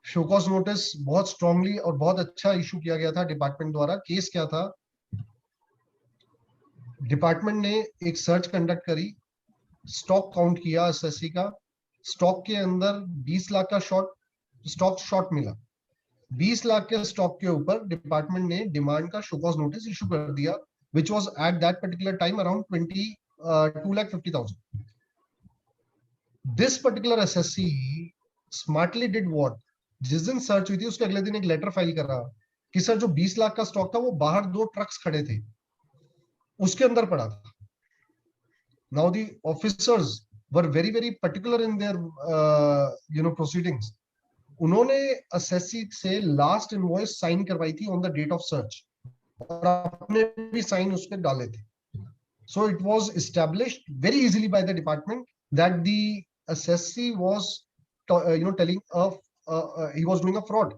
show cause notice बहुत strongly और बहुत अच्छा issue किया गया था department द्वारा. केस क्या था, डिपार्टमेंट ने एक सर्च कंडक्ट करी, स्टॉक काउंट किया एसएससी का, स्टॉक के अंदर 20 लाख का स्टॉक शॉर्ट मिला. 20 लाख के स्टॉक के ऊपर डिपार्टमेंट ने डिमांड का शो कॉज नोटिस इशू कर दिया, which was at that particular time around 2,50,000. This particular SSC smartly did what? जिस दिन सर्च हुई थी उसके अगले दिन एक लेटर फाइल कर रहा कि सर जो 20 लाख का स्टॉक था वो बाहर 2 ट्रक्स खड़े थे, उसके अंदर पड़ा था. Now the officers were very particular in their proceedings. उन्होंने एसएससी से लास्ट इनवॉइस साइन करवाई थी on the date of search और अपने भी साइन उस पर डाले थे. So it was established very easily by the department that the SSC was telling he was doing a fraud.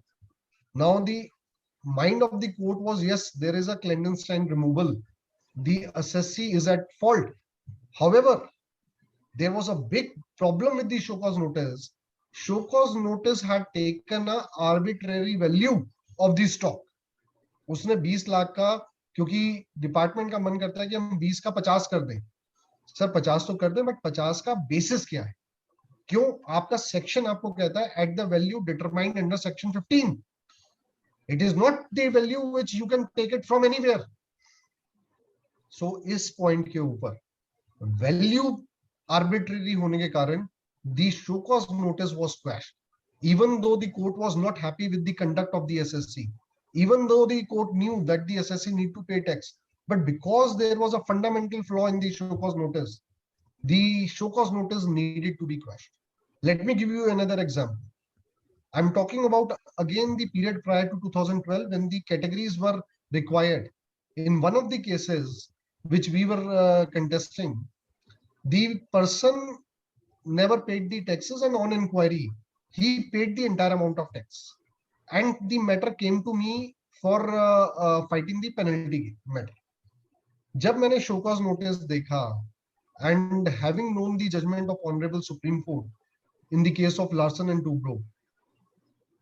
Now the mind of the court was, yes, there is a clandestine removal, the SSC is at fault. However, there was a big problem with the show cause notice. Show cause notice had taken a arbitrary value of the stock. उसने 20 लाख का, क्योंकि department का मन करता है कि हम 20 का 50 कर दें. सर 50 तो कर दें, बट 50 का बेसिस क्या है? क्यों? आपका सेक्शन आपको कहता है at the value determined under section 15. It is not the value which you can take it from anywhere. So इस पॉइंट के ऊपर वैल्यू आर्बिट्रेरी होने के कारण the show cause notice was quashed, even though the court was not happy with the conduct of the SSC, even though the court knew that the SSC need to pay tax, but because there was a fundamental flaw in the show cause notice, the show cause notice needed to be quashed. Let me give you another example. I'm talking about again the period prior to 2012 when the categories were required. In one of the cases which we were contesting, the person never paid the taxes, and on inquiry he paid the entire amount of tax, and the matter came to me for fighting the penalty matter. जब मैंने show cause notice देखा and having known the judgment of Honorable Supreme Court in the case of Larsen and Toubro,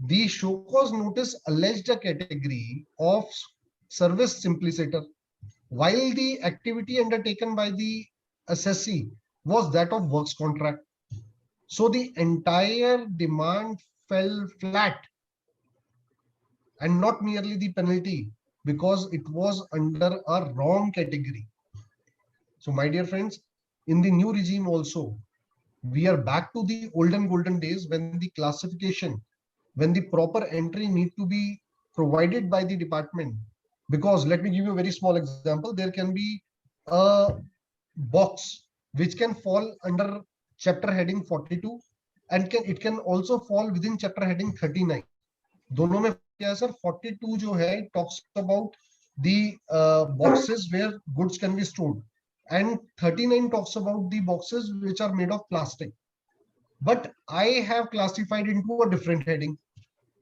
the show cause notice alleged a category of service simpliciter, while the activity undertaken by the SSC was that of works contract. So the entire demand fell flat, and not merely the penalty, because it was under a wrong category. So my dear friends, in the new regime also, we are back to the olden golden days when the classification, when the proper entry need to be provided by the department. Because let me give you a very small example. There can be a box which can fall under chapter heading 42 and it can also fall within chapter heading 39. दोनों में क्या है sir? 42 जो है talks about the boxes where goods can be stored, and 39 talks about the boxes which are made of plastic. But I have classified into a different heading.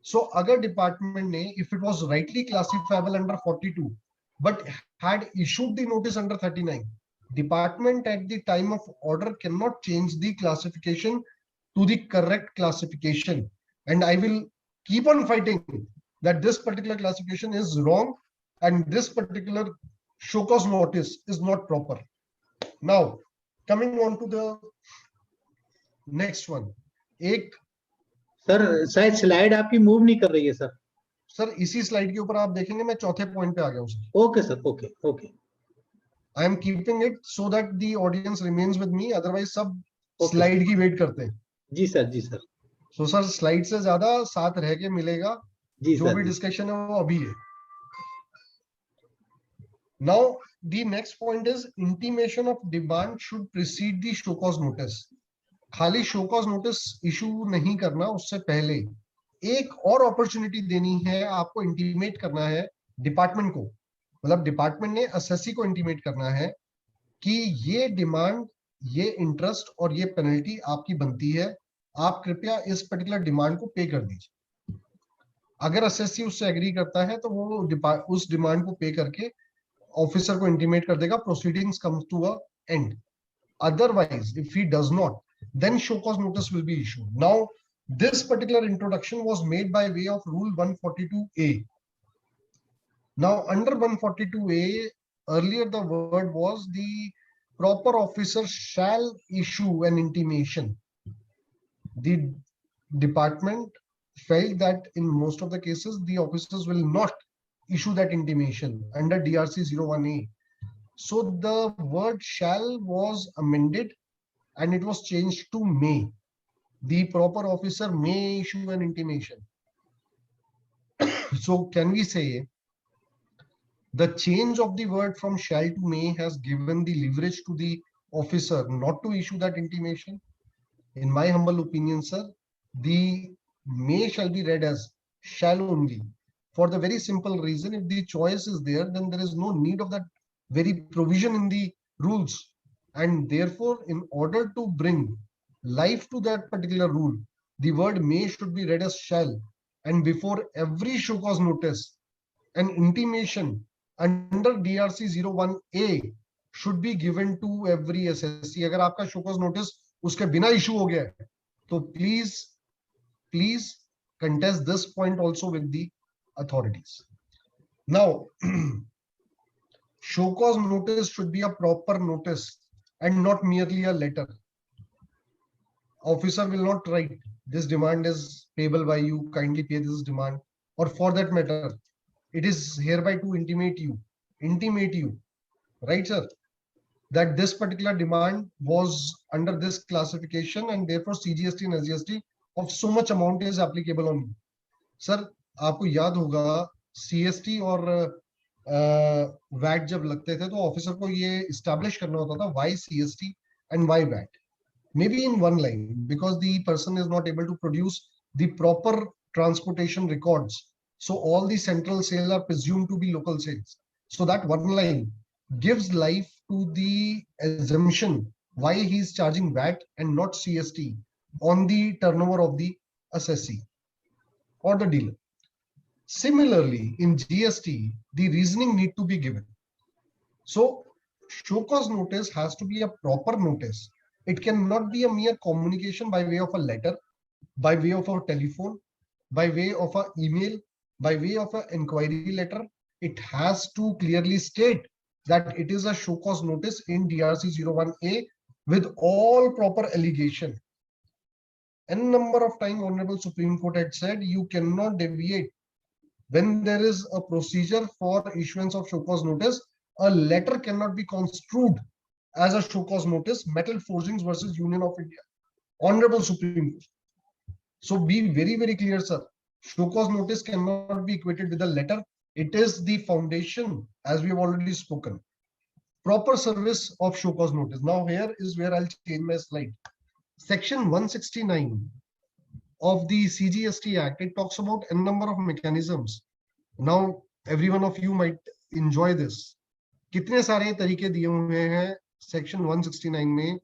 So अगर department ने, if it was rightly classifiable under 42 but had issued the notice under 39, department at the time of order cannot change the classification to the correct classification, and I will keep on fighting that this particular classification is wrong and this particular show cause notice is not proper. Now coming on to the next one, एक sir शायद slide आपकी move नहीं कर रही है sir. Sir इसी slide के ऊपर आप देखेंगे मैं चौथे पॉइंट पे आ गया हूँ sir. Okay sir, okay okay I am keeping it so that the audience remains with me, otherwise सब ओके स्लाइड की वेट करते हैं। जी सर, जी सर, सो सर स्लाइड से ज्यादा साथ रह के मिलेगा, जी जो सर, भी जी। डिस्कशन है वो अभी है। Now the next point is intimation of demand should preceded the show cause notice. खाली शो कॉज नोटिस इशू नहीं करना, उससे पहले एक और अपॉर्चुनिटी देनी है आपको, इंटीमेट करना है डिपार्टमेंट को, मतलब डिपार्टमेंट ने एसएससी को इंटीमेट करना है कि ये डिमांड, ये इंटरेस्ट और ये पेनल्टी आपकी बनती है, आप कृपया इस पर्टिकुलर डिमांड को पे कर दीजिए। अगर एसएससी उससे एग्री करता है तो वो उस डिमांड को पे करके ऑफिसर को इंटीमेट कर देगा, proceedings comes to a end. Otherwise, if he does not, then show cause notice will be issued. Now, this particular introduction was made by way of Rule 142A. Now, under 142A, earlier the word was the proper officer shall issue an intimation. The department felt that in most of the cases, the officers will not issue that intimation under DRC 01A. So the word shall was amended and it was changed to may. The proper officer may issue an intimation. So can we say the change of the word from shall to may has given the leverage to the officer not to issue that intimation? In my humble opinion, sir, the may shall be read as shall only, for the very simple reason, if the choice is there, then there is no need of that very provision in the rules. And therefore, in order to bring life to that particular rule, the word may should be read as shall. And before every show cause notice, an intimation under DRC 01A should be given to every SSC. अगर आपका show cause notice उसके बिना issue हो गया है, तो please contest this point also with the authorities. Now, show cause notice should be a proper notice and not merely a letter. Officer will not write this demand is payable by you, kindly pay this demand, or for that matter, it is hereby to intimate you, right sir, that this particular demand was under this classification and therefore CGST and SGST of so much amount is applicable on you. Sir, आपको याद होगा CST और VAT जब लगते थे तो officer को ये एस्टैब्लिश करना होता था why CST and why VAT. Maybe in one line, because the person is not able to produce the proper transportation records. So all the central sales are presumed to be local sales. So that one line gives life to the assumption why he is charging VAT and not CST on the turnover of the assessee or the dealer. Similarly, in GST, the reasoning need to be given. So show cause notice has to be a proper notice. It cannot be a mere communication by way of a letter, by way of a telephone, by way of an email, by way of an inquiry letter. It has to clearly state that it is a show cause notice in DRC 01A with all proper allegation. N number of time Honorable Supreme Court had said you cannot deviate. When there is a procedure for issuance of show cause notice, a letter cannot be construed as a show cause notice. Metal Forgings versus Union of India, Honorable Supreme Court. So be very, very clear, sir. Show cause notice cannot be equated with a letter. It is the foundation, as we have already spoken. Proper service of show cause notice. Now here is where I'll change my slide. Section 169 of the CGST Act, it talks about a number of mechanisms. Now, every one of you might enjoy this. कितने सारे तरीके दिए हुए हैं Section 169 में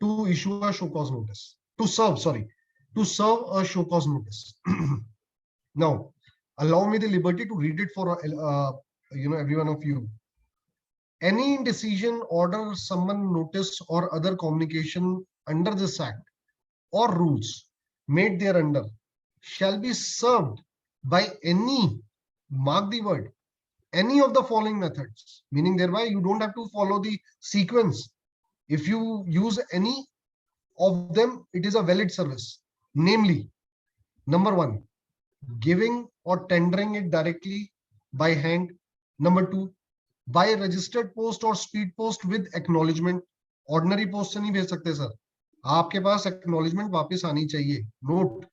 to issue a show cause notice, to serve a show cause notice. Now, allow me the liberty to read it for every one of you. Any decision, order, summon, notice, or other communication under this Act or rules made thereunder shall be served by any, mark the word, any of the following methods, meaning thereby you don't have to follow the sequence. If you use any of them, it is a valid service. Namely, Number 1, giving or tendering it directly by hand. Number 2, by registered post or speed post with acknowledgement. Ordinary post से नहीं भेज सकते sir, आपके पास acknowledgement वापस आनी चाहिए. Note,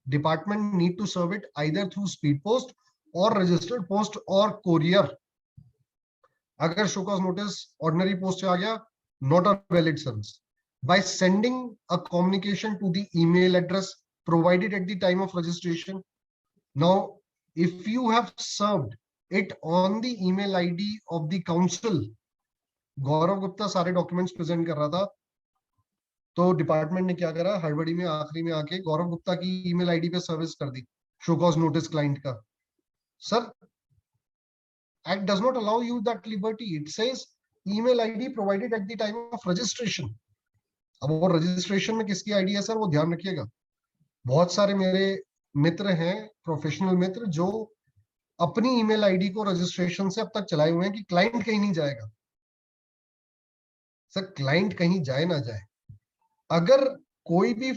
department need to serve it either through speed post or registered post or courier. अगर show cause notice ordinary post से आ गया, not a valid service. By sending a communication to the email address provided at the time of registration. Now, if you have served it on the email ID of the council, गौरव गुप्ता सारे documents present कर रहा था, तो department ने क्या करा, हड़बड़ी में आखिरी में आके गौरव गुप्ता की ईमेल आईडी पे सर्विस कर दी शो कॉज नोटिस क्लाइंट का. Sir, act does not allow you that liberty. It says email ID provided at the time of registration. अब वो रजिस्ट्रेशन में किसकी आईडी है सर, वो ध्यान रखिएगा. बहुत सारे मेरे मित्र हैं, प्रोफेशनल मित्र, जो अपनी ईमेल आईडी को रजिस्ट्रेशन से अब तक चलाए हुए हैं कि क्लाइंट कहीं नहीं जाएगा. सर, क्लाइंट कहीं जाए ना जाए, अगर कोई भी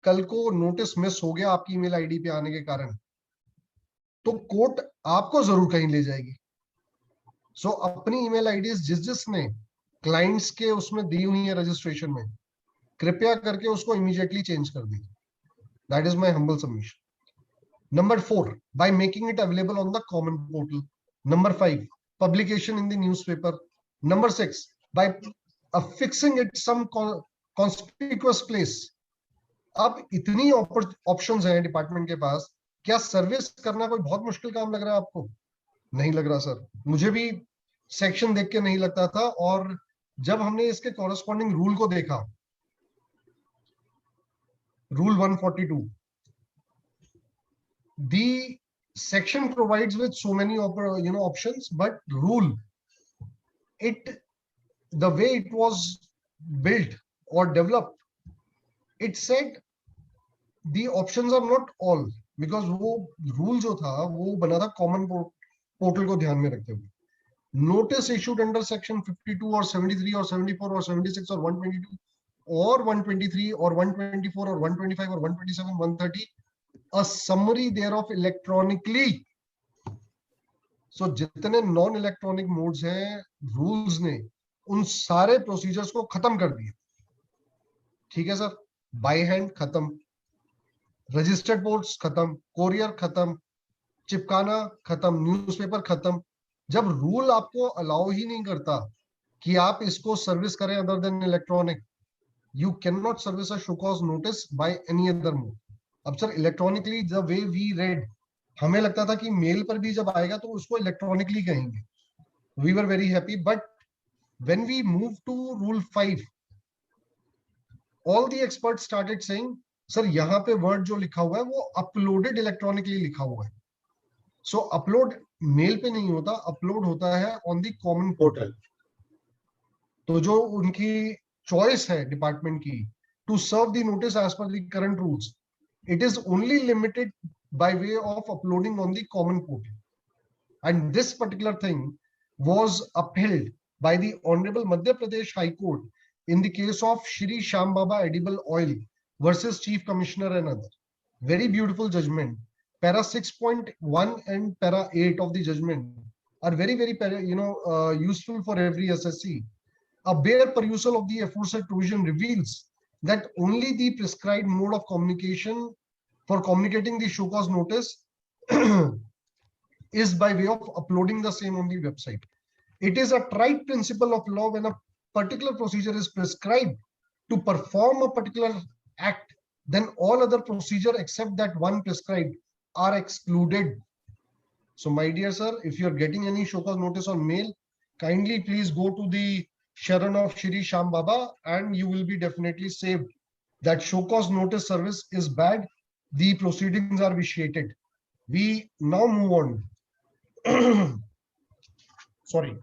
कल को नोटिस मिस हो गया आपकी ईमेल आईडी पे आने के कारण, तो कोर्ट आपको जरूर कहीं ले जाएगी. सो अपनी ईमेल आईडी जिसने क्लाइंट्स के उसमें दी हुई है रजिस्ट्रेशन में, कृपया करके उसको इमीडिएटली चेंज कर दीजिए. That is my humble submission. Number 4, by making it available on the common portal. Number 5, publication in the newspaper. Number 6, by affixing it some conspicuous place. अब इतनी ऑप्शंस हैं डिपार्टमेंट के पास, क्या सर्विस करना कोई बहुत मुश्किल काम लग रहा है आपको? नहीं लग रहा सर, मुझे भी सेक्शन देख के नहीं लगता था. और जब हमने इसके कॉरेस्पॉन्डिंग रूल को देखा, rule 142, the section provides with so many options, but rule, the way it was built or developed, it said the options are not all, because वो rule जो था वो बना था common portal को ध्यान में रखते हुए. Notice issued under section 52 or 73 or 74 or 76 or 122 or 123 or 124 or 125 or 127, 130, a summary thereof electronically. So जितने नॉन इलेक्ट्रॉनिक मोड्स हैं, रूल्स ने उन सारे प्रोसीजर्स को खत्म कर दिया. ठीक है सर, बाय हैंड खत्म, रजिस्टर्ड पोस्ट खत्म, कोरियर खत्म, चिपकाना खत्म, न्यूज़पेपर खत्म. जब रूल आपको अलाउ ही नहीं करता कि आप इसको सर्विस करें other than electronic, you can not service a show cause notice by any other mode. अब sir, electronically the way we read, हमें लगता था कि मेल पर भी जब आएगा तो उसको इलेक्ट्रॉनिकली कहेंगे. We were very happy, but when we move to rule 5, all the expert started saying, sir यहाँ पे वर्ड जो लिखा हुआ है वो अपलोडेड इलेक्ट्रॉनिकली लिखा हुआ है. सो अपलोड मेल पे नहीं होता, अपलोड होता है ऑन द कॉमन पोर्टल. तो जो उनकी चॉइस है डिपार्टमेंट की to serve the notice as per the current rules, it is only limited by way of uploading on the common portal. And this particular thing was upheld by the Honorable Madhya Pradesh High Court in the case of Shri Shyam Baba Edible Oil versus Chief Commissioner and other. Very beautiful judgment. Para 6.1 and para 8 of the judgment are very, very useful for every SSC. A bare perusal of the aforesaid provision reveals that only the prescribed mode of communication for communicating the show cause notice is by way of uploading the same on the website. It is a trite principle of law when a particular procedure is prescribed to perform a particular act, then all other procedure except that one prescribed are excluded. So my dear sir, if you are getting any show cause notice on mail, kindly please go to the Sharan of Shri Shyam Baba and you will be definitely saved. That show cause notice service is bad. The proceedings are vitiated. We now move on. Sorry.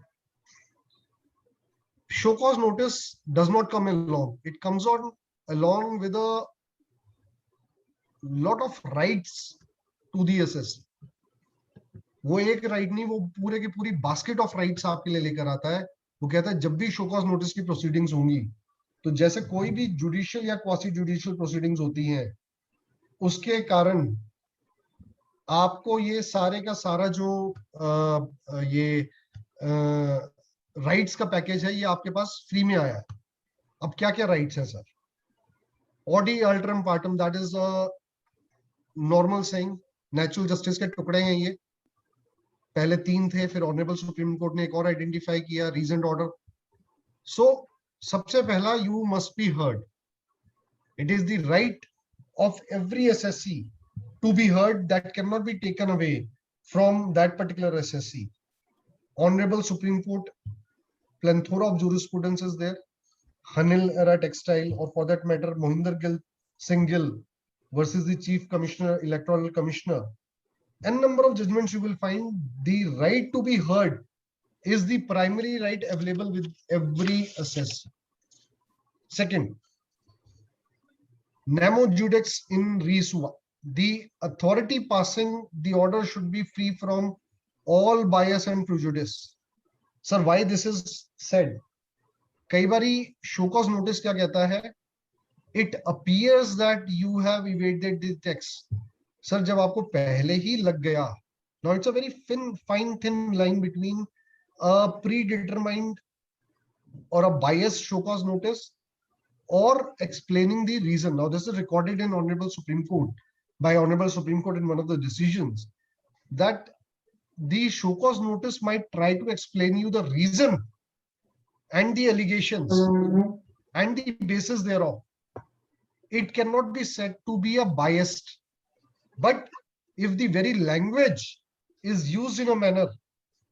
Show cause notice does not come along. It comes on along with a lot of rights to the SSC. वो एक right नहीं, वो पूरे की पूरी basket of rights आपके लिए लेकर आता है. वो कहता है जब भी शो कॉज नोटिस की प्रोसीडिंग्स होंगी, तो जैसे कोई भी जुडिशियल या क्वासी जुडिशियल प्रोसीडिंग्स होती हैं, उसके कारण आपको ये सारे का सारा जो ये राइट्स का पैकेज है ये आपके पास फ्री में आया है। अब क्या क्या राइट्स है sir? Audi alteram partem, that is normal saying, natural justice के टुकड़े हैं ये। पहले 3 थे, फिर ऑनरेबल सुप्रीम कोर्ट ने एक और आइडेंटिफाई किया, रीजेंट ऑर्डर। सो सबसे पहला, you must be heard. It is the right of every SSC to be heard, that cannot be taken away from that particular SSC. Honorable Supreme Court, plethora of jurisprudence is there. Hanil era textile, or for that matter, Mohinder Gill Singh Gill versus the Chief Commissioner, Electoral Commissioner. N number of judgments you will find. The right to be heard is the primary right available with every SSC. Second, nemo judex in resua. The authority passing the order should be free from all bias and prejudice. Sir, why this is said? कई बारी show cause notice क्या कहता है? It appears that you have evaded the tax. Sir, जब आपको पहले ही लग गया, now it's a very fine thin line between a predetermined or a biased show cause notice or explaining the reason. Now this is recorded in Honorable Supreme Court, by Honorable Supreme Court in one of the decisions, that the show cause notice might try to explain you the reason and the allegations and the basis thereof. It cannot be said to be a biased, but if the very language is used in a manner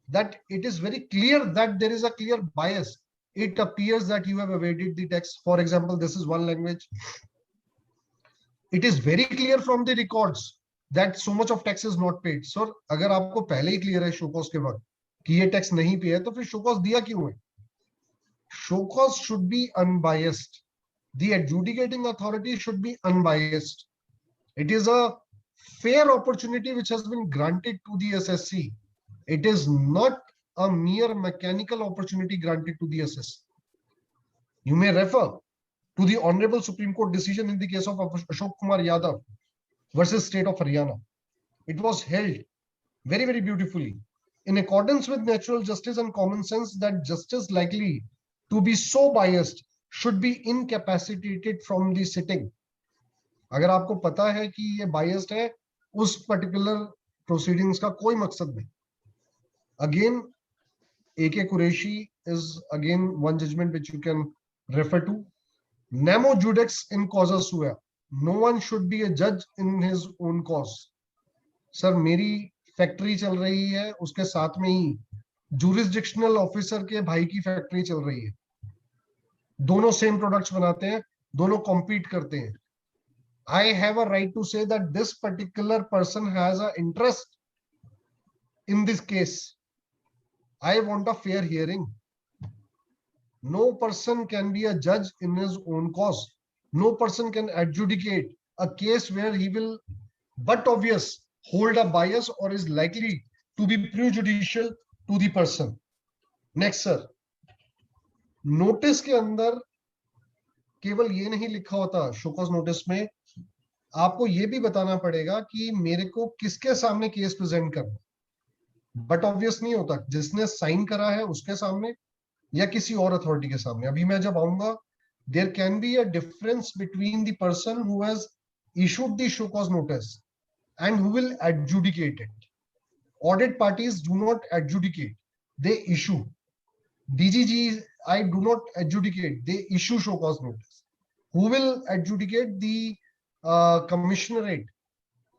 that it is very clear that there is a clear bias, it appears that you have evaded the text. For example, this is one language. It is very clear from the records that so much of tax is not paid. So, अगर आपको पहले ही clear है show cause के वक्त कि ये tax नहीं पे है, तो फिर show cause दिया क्यों है? Show cause should be unbiased. The adjudicating authority should be unbiased. It is a fair opportunity which has been granted to the SSC. It is not a mere mechanical opportunity granted to the SSC. You may refer to the Honorable Supreme Court decision in the case of Ashok Kumar Yadav versus State of Haryana. It was held very, very beautifully in accordance with natural justice and common sense that justice likely to be so biased should be incapacitated from the sitting. अगर आपको पता है कि ये biased है, उस particular proceedings का कोई मकसद नहीं. Again, A.K. Qureshi is again one judgment which you can refer to. Nemo judex in causa sua. No one should be a judge in his own cause. Sir, मेरी factory चल रही है, उसके साथ में ही jurisdictional officer के भाई की फैक्ट्री चल रही है. दोनों सेम प्रोडक्ट्स बनाते हैं, दोनों कॉम्पीट करते हैं. I have a right to say that this particular person has an interest in this case. I want a fair hearing. No person can be a judge in his own cause. No person can adjudicate a case where he will, but obvious, hold a bias or is likely to be prejudicial to the person. Next, sir. Notice के अंदर केवल ये नहीं लिखा होता, show cause notice में आपको ये भी बताना पड़ेगा कि मेरे को किसके सामने केस प्रेजेंट करना. बट ऑब्वियस नहीं होता जिसने साइन करा है उसके सामने या किसी और अथॉरिटी के सामने. अभी मैं जब आऊंगा, there can be a difference between the person who has issued the show cause notice and who will adjudicate it. Audit parties do not adjudicate, they issue. DGG, I do not adjudicate, they issue show cause notice. Who will adjudicate? The commissionerate,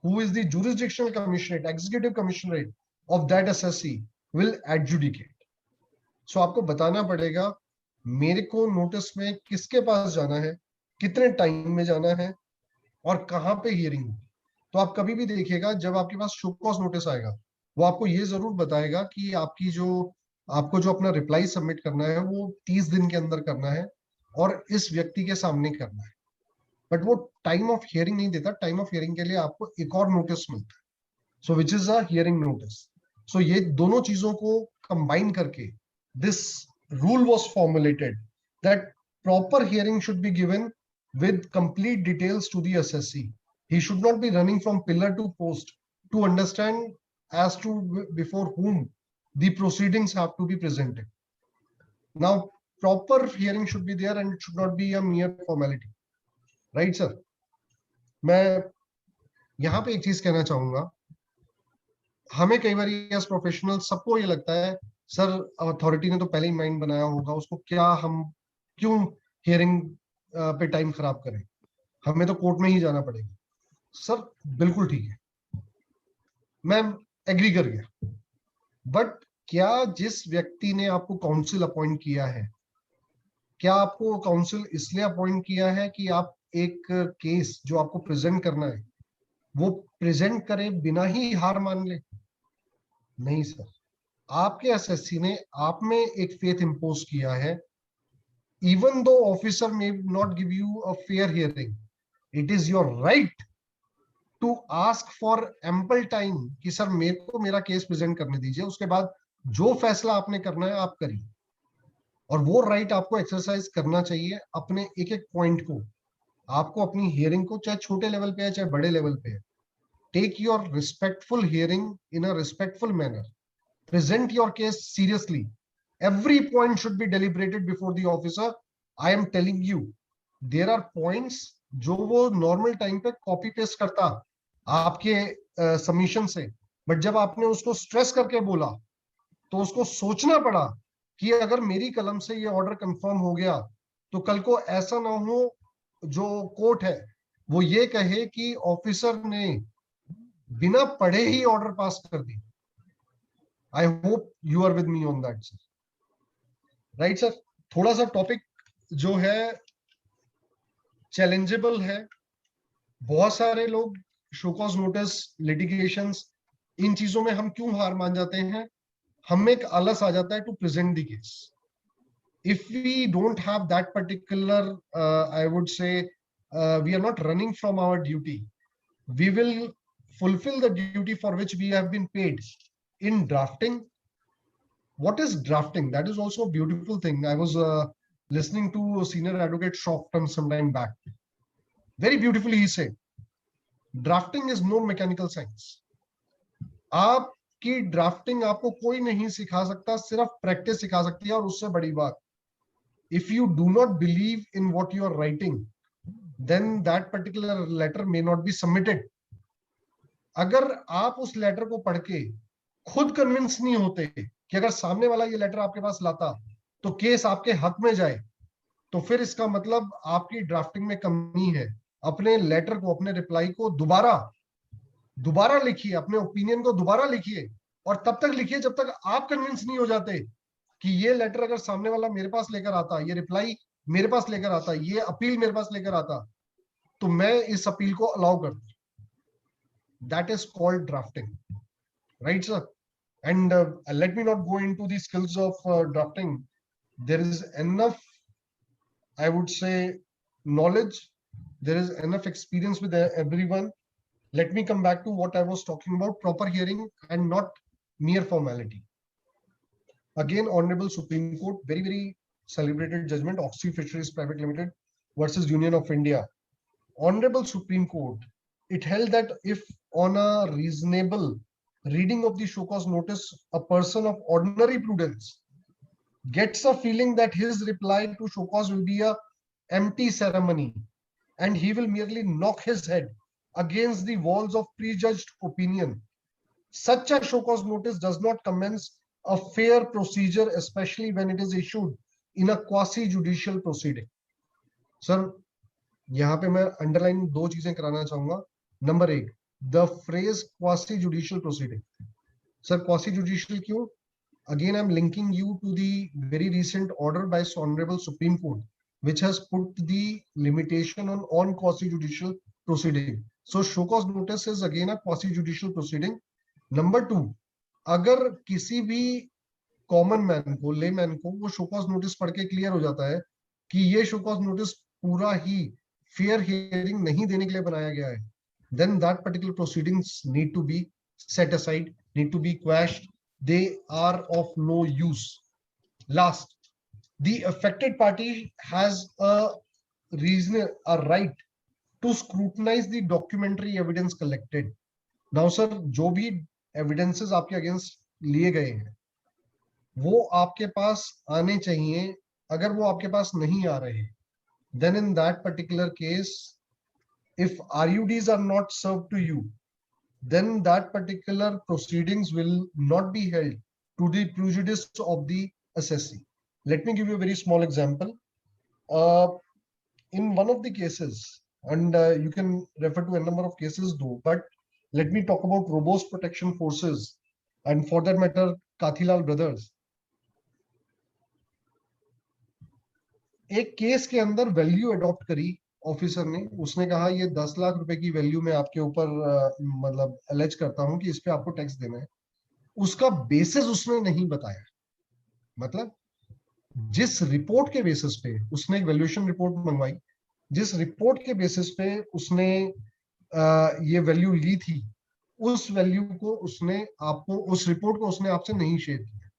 who is the jurisdictional commissionerate, executive commissionerate of that SSC will adjudicate. So आपको बताना पड़ेगा मेरे को notice में किसके पास जाना है, कितने टाइम में जाना है और कहाँ पे हियरिंग. तो आप कभी भी देखिएगा जब आपके पास शो कॉज नोटिस आएगा, वो आपको ये जरूर बताएगा कि आपको जो अपना रिप्लाई सबमिट करना है वो 30 दिन के अंदर करना है और इस व्यक्ति के सामने करना है. बट वो टाइम ऑफ हियरिंग नहीं देता. टाइम ऑफ हियरिंग के लिए आपको एक और नोटिस मिलता है, so which is a hearing notice. So ये दोनों चीजों को कंबाइन करके this rule was formulated that proper hearing should be given with complete details to the SSC. He should not be running from pillar to post to understand as to before whom the proceedings have to be presented. Now proper hearing should be there and it should not be a mere formality, right sir? मैं यहाँ पे एक चीज कहना चाहूंगा, हमें कई बार as professional सबको ये लगता है सर अथॉरिटी ने तो पहले ही माइंड बनाया होगा, उसको क्या हम क्यों हियरिंग पे टाइम खराब करें, हमें तो कोर्ट में ही जाना पड़ेगा। सर बिल्कुल ठीक है, मैं एग्री कर गया, बट क्या जिस व्यक्ति ने आपको काउंसिल अपॉइंट किया है, क्या आपको काउंसिल इसलिए अपॉइंट किया है कि आप एक केस जो आपको प्रेजेंट करना है वो प्रेजेंट करे बिना ही हार मान ले? नहीं सर, आपके एसएससी ने आप में एक फेथ इंपोज किया है। Even though officer may not give you a fair hearing, it is your right to ask for ample time कि सर मेरे को मेरा केस प्रेजेंट करने दीजिए, उसके बाद जो फैसला आपने करना है आप करिए। और वो राइट आपको एक्सरसाइज करना चाहिए अपने एक एक पॉइंट को। आपको अपनी हियरिंग को चाहे छोटे लेवल पे है चाहे बड़े लेवल पे है, take your respectful hearing in a respectful manner, present your case seriously, every point should be deliberated before the officer. I am telling you, there are points जो वो नॉर्मल टाइम पे copy paste करता आपके submission से, but जब आपने उसको stress करके बोला तो उसको सोचना पड़ा कि अगर मेरी कलम से ये ऑर्डर कंफर्म हो गया तो कल को ऐसा ना हो जो कोर्ट है वो ये कहे कि ऑफिसर ने बिना पढ़े ही ऑर्डर पास कर दी। I hope you are with me on that, sir. Right, sir? थोड़ा सा टॉपिक जो है चैलेंजेबल है, बहुत सारे लोग शो कॉज नोटिस, लिटिगेशंस, इन चीजों में हम क्यों हार मान जाते हैं? हमें एक आलस आ जाता है to present the case. If we don't have that particular, I would say, we are not running from our duty. We will fulfill the duty for which we have been paid. In drafting, what is drafting? That is also a beautiful thing. I was listening to senior advocate Shofton some time back. Very beautifully he said, drafting is no mechanical science. आपकी drafting आपको कोई नहीं सिखा सकता, सिर्फ practice सिखा सकती है। और उससे बड़ी बात, if you do not believe in what you are writing, then that particular letter may not be submitted. अगर आप उस लेटर को पढ़ के खुद कन्विंस नहीं होते कि अगर सामने वाला ये लेटर आपके पास लाता तो केस आपके हक में जाए, तो फिर इसका मतलब आपकी ड्राफ्टिंग में कमी है। अपने लेटर को, अपने रिप्लाई को दोबारा लिखिए, अपने ओपिनियन को दोबारा लिखिए, और तब तक लिखिए जब तक आप कन्विंस नहीं हो जाते कि ये लेटर अगर सामने वाला मेरे पास लेकर आता, ये रिप्लाई मेरे पास लेकर आता, ये अपील मेरे पास लेकर आता, तो मैं इस अपील को अलाउ करता। That is called drafting, right sir? And let me not go into the skills of drafting. There is enough, I would say, knowledge. There is enough experience with everyone. Let me come back to what I was talking about, proper hearing and not mere formality. Again, Honorable Supreme Court, very, very celebrated judgment, Oxy Fisheries Private Limited versus Union of India. Honorable Supreme Court, it held that if on a reasonable reading of the show cause notice, a person of ordinary prudence gets a feeling that his reply to show cause will be a empty ceremony and he will merely knock his head against the walls of prejudged opinion, such a show cause notice does not commence a fair procedure, especially when it is issued in a quasi judicial proceeding. Sir, यहाँ पे मैं underline दो चीजें कराना चाहूंगा। Number एक, the phrase quasi judicial proceeding. Sir, quasi judicial क्यों? Again, I'm linking you to the very recent order by Honorable Supreme Court, which has put the limitation on quasi judicial proceeding. So show cause notice is again a quasi judicial proceeding. Number two, अगर किसी भी common man को, ले man को, वो show cause notice पढ़ के clear हो जाता है कि ये शो कॉज नोटिस पूरा ही फेयर हियरिंग नहीं देने के लिए बनाया गया है, then that particular proceedings need to be set aside, need to be quashed. They are of no use. Last, the affected party has a right to scrutinize the documentary evidence collected. Now sir, जो भी evidences आपके against लिए गए हैं वो आपके पास आने चाहिए. अगर वो आपके पास नहीं आ रहे, then in that particular case, if RUDs are not served to you, then that particular proceedings will not be held to the prejudice of the assessee. Let me give you a very small example. In one of the cases, and you can refer to a number of cases though, but let me talk about Robust Protection Forces, and for that matter, Kathilal brothers. एक case के अंदर value adopt करी officer ने. उसने कहा ये 10 लाख रुपए की वैल्यू में आपके ऊपर मतलब अलेज करता हूं कि इस पे आपको टैक्स देना है. उसका बेसिस उसने नहीं बताया. मतलब जिस रिपोर्ट के बेसिस पे उसने एक वैल्यूएशन रिपोर्ट मंगवाई, जिस रिपोर्ट के बेसिस पे उसने ये वैल्यू ली थी, उस वैल्यू को उसने आपको, उस रिपोर्ट को उसने आपसे नहीं शेयर किया.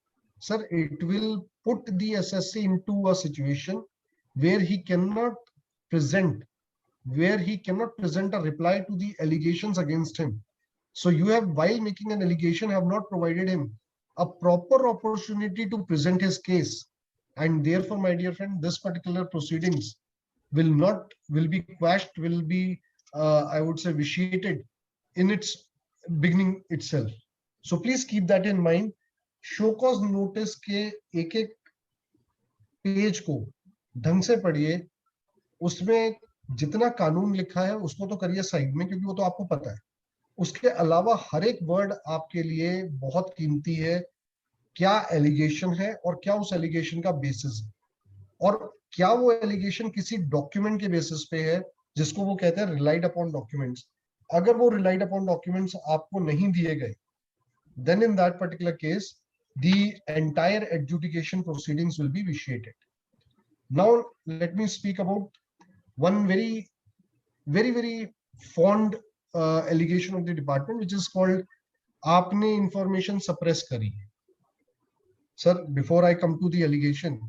Sir, it will put the assessee into a situation where he cannot present a reply to the allegations against him. So you have, while making an allegation, have not provided him a proper opportunity to present his case, and therefore, my dear friend, this particular proceedings will be quashed, will be I would say vitiated in its beginning itself. So please keep that in mind. Show cause notice के एक एक page को ढंग से पढ़िए. उसमें जितना कानून लिखा है उसको तो करिए साइड में, क्योंकि वो तो आपको पता है. उसके अलावा हर एक वर्ड आपके लिए बहुत कीमती है. क्या एलिगेशन है और क्या उस एलिगेशन का बेसिस है, और क्या वो एलिगेशन किसी डॉक्यूमेंट के बेसिस पे है जिसको वो कहते हैं रिलाइड अपॉन डॉक्यूमेंट्स. अगर वो रिलाइड अपॉन डॉक्यूमेंट्स आपको नहीं दिए गए, then in that particular case the entire adjudication proceedings will be vitiated. Now let me speak about one very fond allegation of the department, which is called aapne information suppress kari. Sir, before I come to the allegation,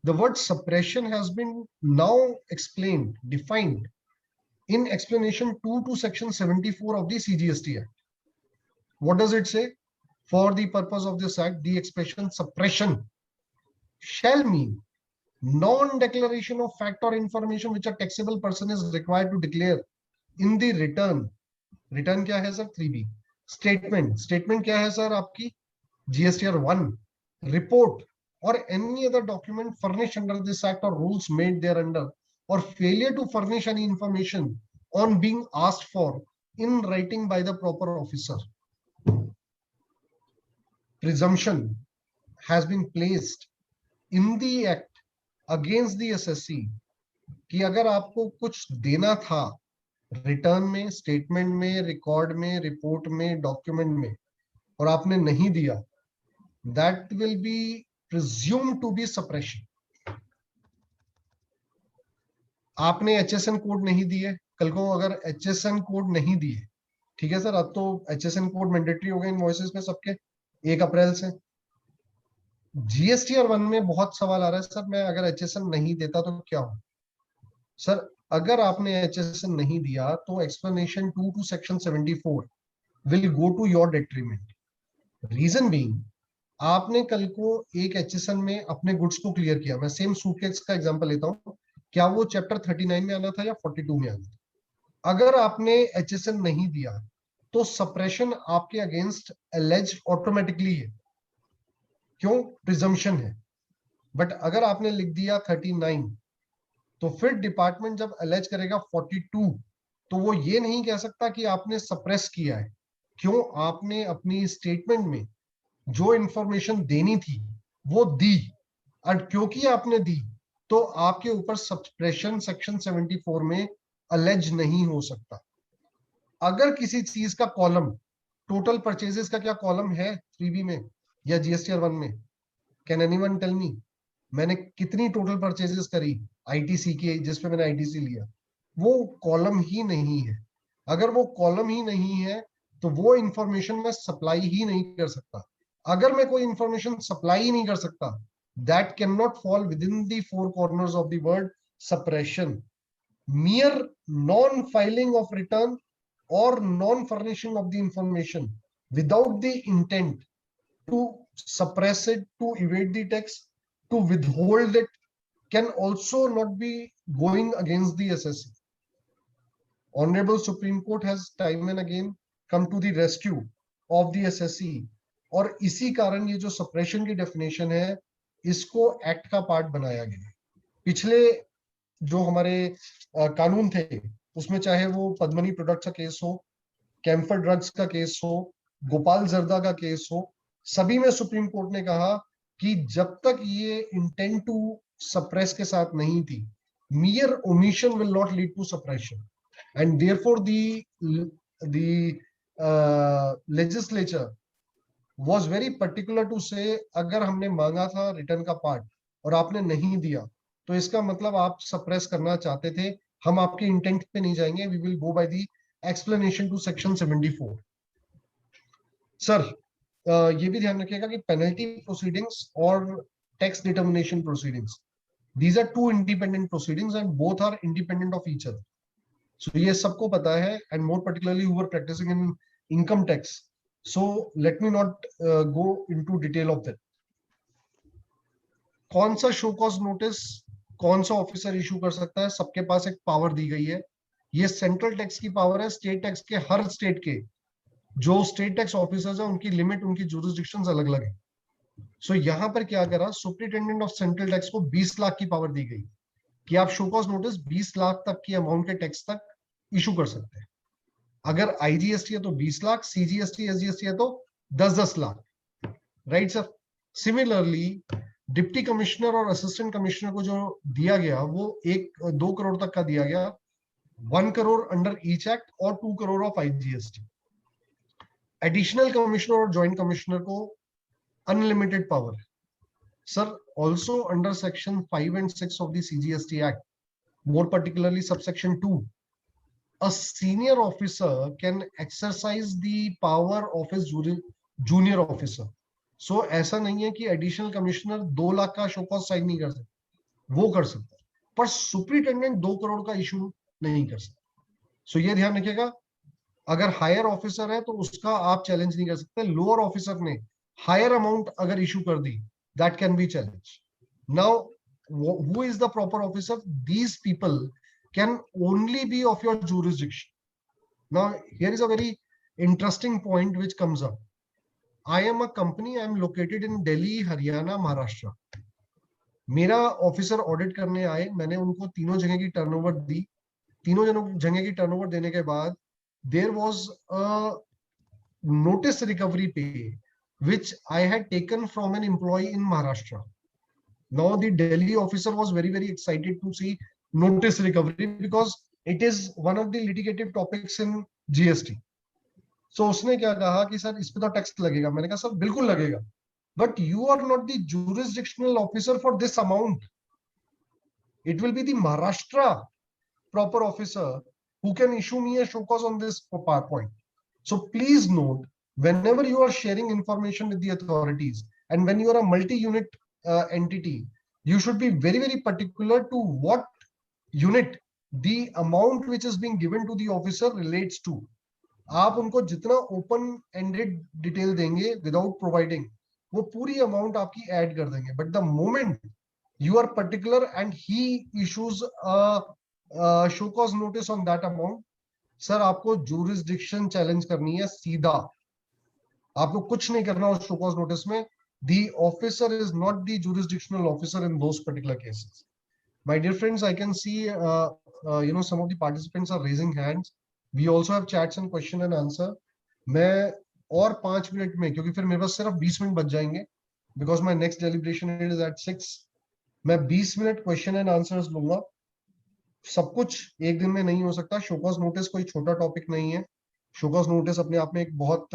the word suppression has been now explained, defined in explanation 2 to section 74 of the CGST Act. What does it say? For the purpose of this act, the expression suppression shall mean non-declaration of fact or information which a taxable person is required to declare in the return. Return क्या है sir? 3B. Statement. Statement क्या है sir? आपकी GSTR 1. Report or any other document furnished under this act or rules made thereunder, or failure to furnish any information on being asked for in writing by the proper officer. Presumption has been placed in the act against the SSC कि अगर आपको कुछ देना था return में, statement में, record में, report में, डॉक्यूमेंट में, और आपने नहीं दिया, that will be presumed to be suppression. आपने HSN कोड नहीं दिए, कल को अगर HSN कोड नहीं दिए, ठीक है सर, अब तो HSN कोड मैंडेटरी हो गए इनवॉइसेस में सबके 1 अप्रैल से. GSTR 1 में बहुत सवाल आ रहा है, सर मैं अगर HSN नहीं देता तो क्या हो? सर, अगर आपने HSN नहीं दिया तो explanation 2 to section 74 will go to your detriment. Reason being, आपने कल को एक HSN में अपने गुड्स को क्लियर किया. मैं सेम सूटकेस का एग्जांपल लेता हूं, क्या वो चैप्टर 39 में आना था या 42 में आना था? अगर आपने HSN नहीं दिया तो सप्रेशन आपके अगेंस्ट एलेज ऑटोमेटिकली है. क्यों? प्रिजम्पशन है. बट अगर आपने लिख दिया 39, तो फिर डिपार्टमेंट जब एलेज करेगा 42, तो वो ये नहीं कह सकता कि आपने सप्रेस किया है. क्यों? आपने अपनी स्टेटमेंट में जो इंफॉर्मेशन देनी थी वो दी, और क्योंकि आपने दी तो आपके ऊपर सप्रेशन सेक्शन 74 में एलेज नहीं हो सकता. अगर किसी चीज का कॉलम, टोटल परचेजेस का क्या कॉलम है 3B में या GSTR 1 में? Can anyone tell me? मैंने कितनी टोटल परचेजेस करी ITC की, जिसपे मैंने ITC लिया? वो कॉलम ही नहीं है. अगर वो कॉलम ही नहीं है तो वो इंफॉर्मेशन मैं सप्लाई ही नहीं कर सकता. अगर मैं कोई इंफॉर्मेशन सप्लाई ही नहीं कर सकता, that can not fall with in the 4 corners of the word suppression. Mere non-filing of return or non-furnishing of the information without the intent to suppress it, to evade the tax, to withhold it, can also not be going against the SSC. Honorable Supreme Court has time and again come to the rescue of the SSC, और इसी कारण ये जो suppression की definition है, इसको act का part बनाया गया। पिछले जो हमारे कानून थे, उसमें चाहे वो पद्मनी प्रोडक्ट्स का केस हो, कैम्फर ड्रग्स का केस हो, गोपाल जर्दा का केस हो, सभी में सुप्रीम कोर्ट ने कहा कि जब तक ये इंटेंट टू सप्रेस के साथ नहीं थी, mere omission will not lead to suppression, and therefore the legislature was very particular to say अगर हमने मांगा था रिटर्न का पार्ट और आपने नहीं दिया, तो इसका मतलब आप सप्रेस करना चाहते थे, हम आपके इंटेंट पे नहीं जाएंगे, we will go by the explanation to section 74. Sir ये भी ध्यान रखिएगा कि पेनल्टी प्रोसीडिंग्स और tax determination proceedings, these are two independent proceedings and both are independent of each other. So ये सबको पता है, and more particularly who are practicing in income tax. So let me not go into detail of that. कौन सा show cause notice कौन सा officer issue कर सकता है, सबके पास एक पावर दी गई है। ये सेंट्रल टैक्स की पावर है, स्टेट टैक्स के हर स्टेट के जो स्टेट टैक्स ऑफिसर्स हैं उनकी लिमिट, उनकी जुरिसडिक्शंस अलग अलग है। सो यहाँ पर क्या करा, सुप्रिंटेंडेंट ऑफ सेंट्रल टैक्स को 20 लाख की पावर दी गई कि आप शो कॉज नोटिस 20 लाख तक की अमाउंट के टैक्स तक इशू कर सकते हैं। अगर आईजीएसटी है तो 20 लाख, सीजीएसटी एसजीएसटी है तो 10-10 lakh, right sir. Similarly deputy commissioner और असिस्टेंट कमिश्नर को जो दिया गया वो 1-2 करोड़ तक का दिया गया, 1 करोड़ अंडर ईच एक्ट और 2 crore of IGST. Additional commissioner और ज्वाइंट कमिश्नर को अनलिमिटेड पावर है sir. Also under section 5 and 6 of the CGST Act, more particularly subsection 2, a senior officer can exercise the power of his junior officer. So ऐसा नहीं है कि additional commissioner 2 lakh का show cause sign नहीं कर सकता, वो कर सकता है, पर सुपरिटेंडेंट 2 करोड़ का इशू नहीं कर सकता। सो ये ध्यान रखिएगा, अगर हायर ऑफिसर है तो उसका आप चैलेंज नहीं कर सकते। लोअर ऑफिसर ने हायर अमाउंट अगर इशू कर दी, that can be challenged. Now who is the proper officer? These people can only be of your jurisdiction. Now here is a very interesting point which comes up. I am a company, I am located in Delhi, Haryana, Maharashtra. मेरा officer audit करने आए, मैंने उनको तीनों जगह की turnover दी। तीनों जगह की टर्नओवर देने के बाद there was a notice recovery pay which I had taken from an employee in Maharashtra. Now the Delhi officer was very, very excited to see notice recovery because it is one of the litigative topics in GST. So उसने क्या कहा कि sir इस पे तो tax लगेगा। मैंने कहा सर बिल्कुल लगेगा, but you are not the jurisdictional officer for this amount. It will be the Maharashtra proper officer who can issue me a show cause on this point. So please note, whenever you are sharing information with the authorities and when you are a multi-unit entity, you should be very, very particular to what unit the amount which is being given to the officer relates to. आप उनको जितना open ended detail देंगे without providing, वो पूरी amount आपकी add कर देंगे। But the moment you are particular and he issues a show cause notice on that amount, sir आपको jurisdiction challenge करनी है सीधा। आपको कुछ नहीं करना उस show cause notice में। The officer is not the jurisdictional officer in those particular cases. My dear friends, I can see some of the participants are raising hands. We also have chats and question and answer. मैं और 5 minute में, क्योंकि फिर मेरे पास सिर्फ 20 minute बच जाएंगे, because my next deliberation is at 6. मैं 20 मिनट क्वेश्चन एंड आंसर्स लूंगा। सब कुछ एक दिन में नहीं हो सकता। शो कॉज नोटिस कोई छोटा टॉपिक नहीं है। शो कॉज नोटिस अपने आप में एक बहुत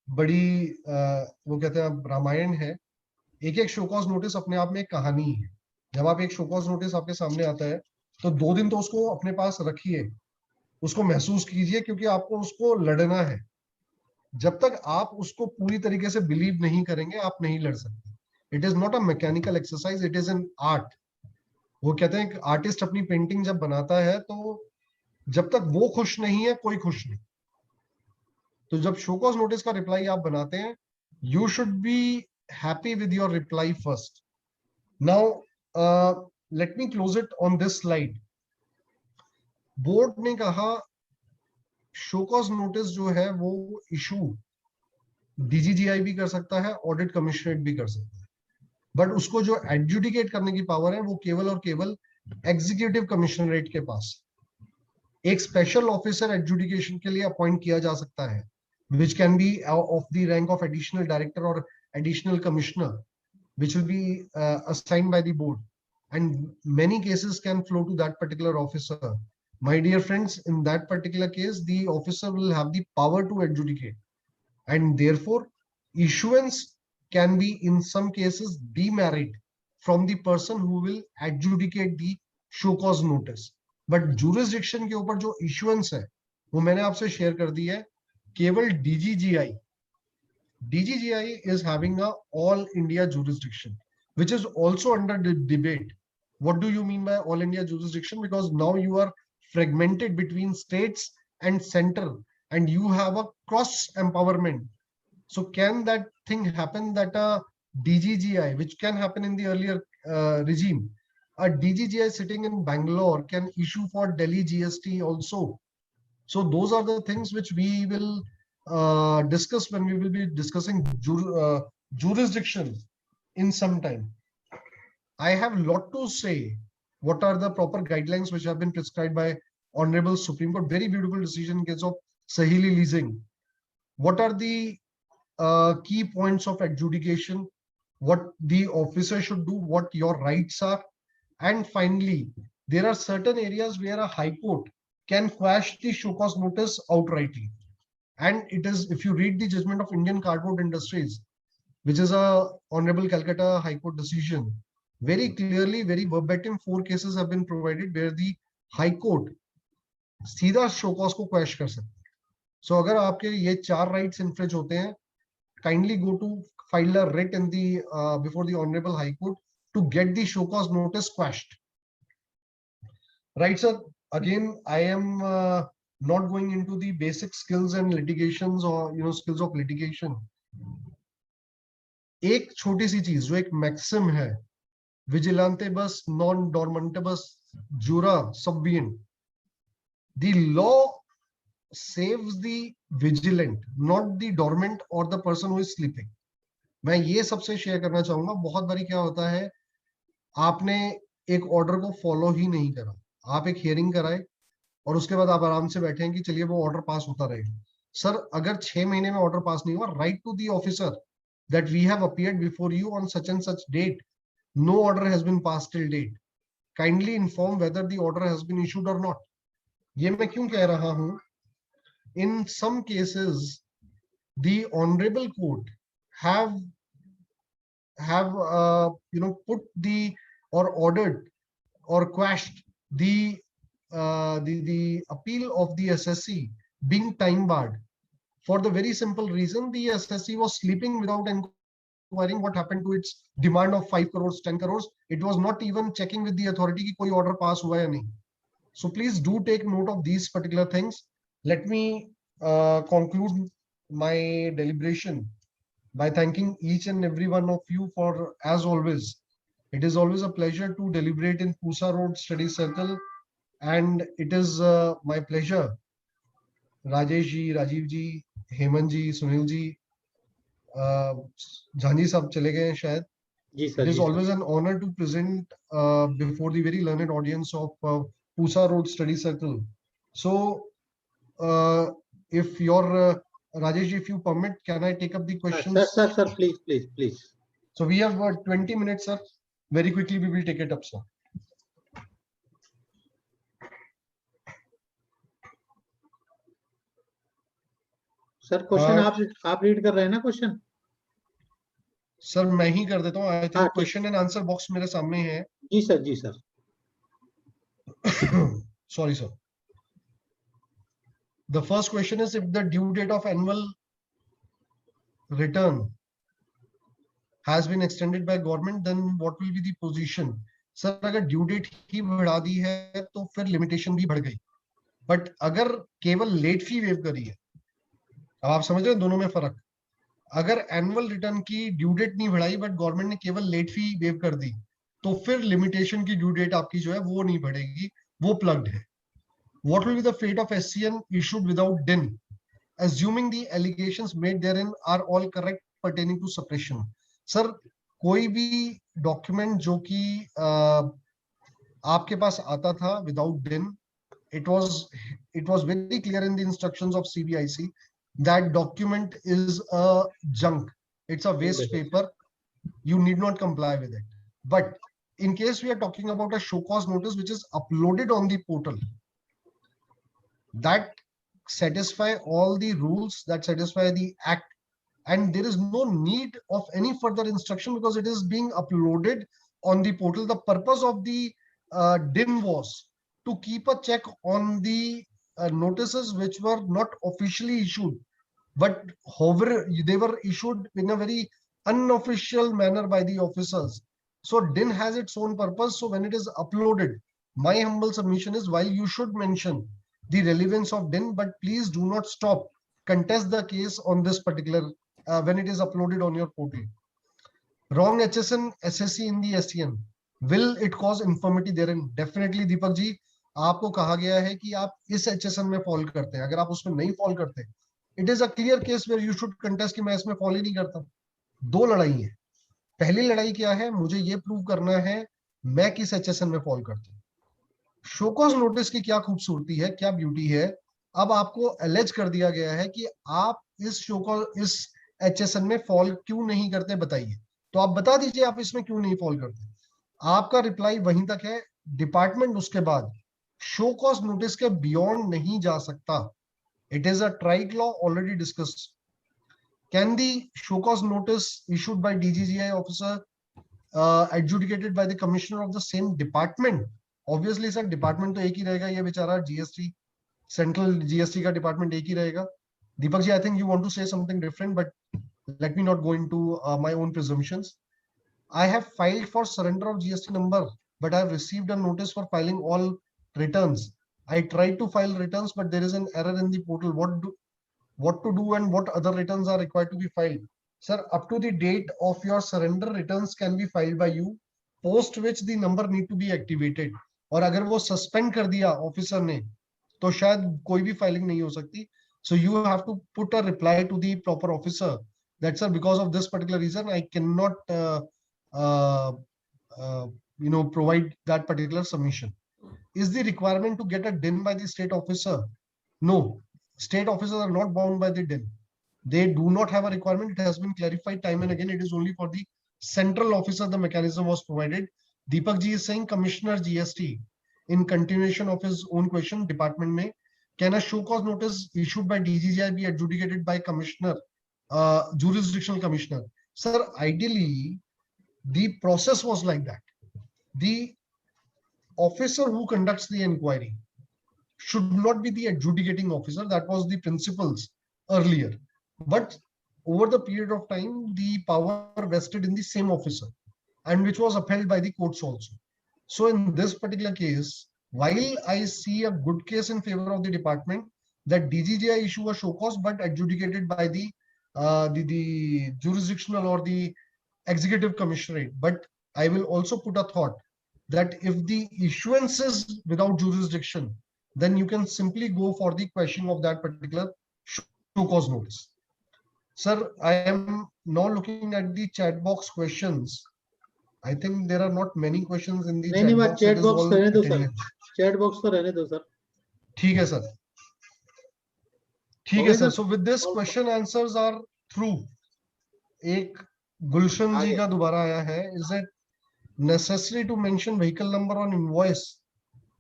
बड़ी वो कहते हैं रामायण है। एक एक शो कॉज नोटिस अपने आप में एक कहानी है। जब आप एक शो कॉज नोटिस आपके सामने आता है तो 2 दिन तो उसको अपने पास रखिए, उसको महसूस कीजिए, क्योंकि आपको उसको लड़ना है। जब तक आप उसको पूरी तरीके से बिलीव नहीं करेंगे, आप नहीं लड़ सकते। It is not a mechanical exercise, it is an art. वो कहते हैं आर्टिस्ट अपनी पेंटिंग जब बनाता है तो जब तक वो खुश नहीं है कोई खुश नहीं। तो जब शो कॉज नोटिस का रिप्लाई आप बनाते हैं, you should be happy with your reply first. Now let me close it on this slide. Board ने कहा शो कॉज नोटिस जो है वो इशू डीजीजीआई भी कर सकता है, ऑडिट कमिश्नरेट भी कर सकता है, बट उसको जो एडजुडिकेट करने की पावर है वो केवल और केवल एग्जीक्यूटिव कमिश्नरेट के पास. एक स्पेशल ऑफिसर एडजुडिकेशन के लिए अपॉइंट किया जा सकता है, which can be of the rank of additional director or additional commissioner, which will be assigned by the board, and many cases can flow to that particular officer. My dear friends, in that particular case, the officer will have the power to adjudicate, and therefore issuance can be in some cases demerit from the person who will adjudicate the show cause notice. But jurisdiction के ऊपर जो issuance है वो मैंने आपसे share कर दी है. केवल DGGI is having a all India jurisdiction, which is also under debate. What do you mean by all India jurisdiction? Because now you are fragmented between states and center, and you have a cross empowerment. So can that thing happen that a DGGI, which can happen in the earlier regime, a DGGI sitting in Bangalore can issue for Delhi GST also? So those are the things which we will discuss when we will be discussing jurisdiction in some time. I have a lot to say. What are the proper guidelines which have been prescribed by Honorable Supreme Court? Very beautiful decision in case of Saheli leasing. What are the key points of adjudication? What the officer should do? What your rights are? And finally, there are certain areas where a high court can quash the show cause notice outrightly. And it is, if you read the judgment of Indian Cardboard Industries, which is a Honorable Calcutta High Court decision, very clearly, very verbatim, 4 cases have been provided where the High Court सीधा show cause को quash कर सकते हैं. So अगर आपके ये 4 rights infringe होते हैं, kindly go to file a writ in the before the Honorable High Court to get the show cause notice quashed. Right, sir? Again, I am not going into the basic skills and litigations or skills of litigation. एक छोटी सी चीज जो एक maxim है, vigilantibus non dormantibus jura subvient. The law saves the vigilant, not the dormant or the person who is sleeping. मैं ये सबसे share करना चाहूंगा. बहुत बारी क्या होता है, आपने एक ऑर्डर को फॉलो ही नहीं करा, आप एक हियरिंग कराए और उसके बाद आप आराम से बैठे हैं कि चलिए वो ऑर्डर पास होता रहेगा. सर, अगर 6 महीने में ऑर्डर पास नहीं हुआ, write to the officer that we have appeared before you on such and such date, no order has been passed till date, kindly inform whether the order has been issued or not. ये मैं क्यों कह रहा हूं? In some cases the honourable court have put the or ordered or quashed the appeal of the SSC being time barred for the very simple reason the SSC was sleeping without inquiring what happened to its demand of 5 crores, 10 crores. It was not even checking with the authority कि कोई order pass हुआ या नहीं. So please do take note of these particular things. Let me conclude my deliberation by thanking each and every one of you for, as always, it is always a pleasure to deliberate in Pusa Road Study Circle, and it is my pleasure, Rajesh ji, Rajiv ji, Hemant ji, Sunil ji, Jhanji sab chale gaye shayad. It is always an honor to present before the very learned audience of Pusa Road Study Circle. So, if your Rajesh, if you permit, can I take up the questions? Sir, please. So we have 20 minutes, sir. Very quickly, we will take it up, sir. Sir, question आप read कर रहे हैं ना question? Sir, मैं ही कर देता हूँ. I think question and answer box मेरे सामने है. जी sir. Sorry, sir. The first question is, if the due date of annual return has been extended by government, then what will be the position? Sir, अगर due date ही बढ़ा दी है तो फिर limitation भी बढ़ गई. But अगर केवल late fee waive करी है, अब आप समझ रहे हैं दोनों में फर्क। अगर एनुअल रिटर्न की ड्यू डेट नहीं बढ़ाई बट गवर्नमेंट ने केवल लेट फी वेव कर दी, तो फिर लिमिटेशन की ड्यू डेट आपकी जो है वो नहीं बढ़ेगी, वो प्लग्ड है। What will be the fate of SCN issued without DIN, assuming the allegations made therein are all correct pertaining to suppression? Sir, कोई भी डॉक्यूमेंट जो कि आपके पास आता था without DIN, it was very clear in the instructions of CBIC that document is a junk, it's a waste paper, you need not comply with it. But in case we are talking about a show cause notice which is uploaded on the portal, that satisfy all the rules, that satisfy the act, and there is no need of any further instruction because it is being uploaded on the portal. The purpose of the DIN was to keep a check on the notices which were not officially issued, but however they were issued in a very unofficial manner by the officers. So DIN has its own purpose. So when it is uploaded, my humble submission is, while you should mention the relevance of DIN, but please do not stop, contest the case on this particular when it is uploaded on your portal. Wrong HSN SSC in the SCN, will it cause infirmity therein? Definitely Deepak ji, आपको कहा गया है कि आप इस HSN में fall करते हैं, अगर आप उसमें नहीं फॉल करते, it is a clear case where you should contest कि मैं इसमें फॉल ही नहीं करता। दो लड़ाई है, पहली लड़ाई क्या है, मुझे ये प्रूव करना है मैं किस HSN में फॉल करता हूँ। शो कॉज नोटिस की क्या खूबसूरती है, क्या ब्यूटी है, अब आपको एलेज कर दिया गया है कि आप इस शो कॉज इस HSN में फॉल क्यों नहीं करते, बताइए। तो आप बता दीजिए आप इसमें क्यों नहीं फॉल करते। आपका रिप्लाई वहीं तक है, डिपार्टमेंट उसके बाद शो कॉज नोटिस के बियॉन्ड नहीं जा सकता। It is a trike law already discussed. Can the show cause notice issued by DGGI officer adjudicated by the commissioner of the same department? Obviously sir, department तो एक ही रहेगा, ये बेचारा GST central GST का department एक ही रहेगा। Deepak ji, I think you want to say something different, but let me not go into my own presumptions. I have filed for surrender of GST number, but I have received a notice for filing all returns. I tried to file returns, but there is an error in the portal. What to do and what other returns are required to be filed? Sir, up to the date of your surrender, returns can be filed by you, post which the number need to be activated. और अगर वो suspend कर दिया officer ने, तो शायद कोई भी filing नहीं हो सकती. So you have to put a reply to the proper officer that sir, because of this particular reason, I cannot provide that particular submission. Is the requirement to get a DIN by the state officer? No, state officers are not bound by the DIN. They do not have a requirement. It has been clarified time and again. It is only for the central officer the mechanism was provided. Deepak ji is saying Commissioner GST, in continuation of his own question, department may, can a show cause notice issued by DGGI be adjudicated by commissioner, jurisdictional commissioner? Sir, ideally, the process was like that. The officer who conducts the inquiry should not be the adjudicating officer. That was the principles earlier. But over the period of time, the power vested in the same officer, and which was upheld by the courts also. So in this particular case, while I see a good case in favor of the department that DGGI issue a show cause but adjudicated by the jurisdictional or the executive commissionerate, but I will also put a thought that if the issuance is without jurisdiction, then you can simply go for the question of that particular show cause notice. Sir, I am now looking at the chat box questions. I think there are not many questions in the chat box. Chat box रहने दो sir, chat box तो रहने दो sir. ठीक है sir, ठीक है sir. So with this question answers are through. एक गुलशन जी का दोबारा आया है, is it necessary to mention vehicle number on invoice?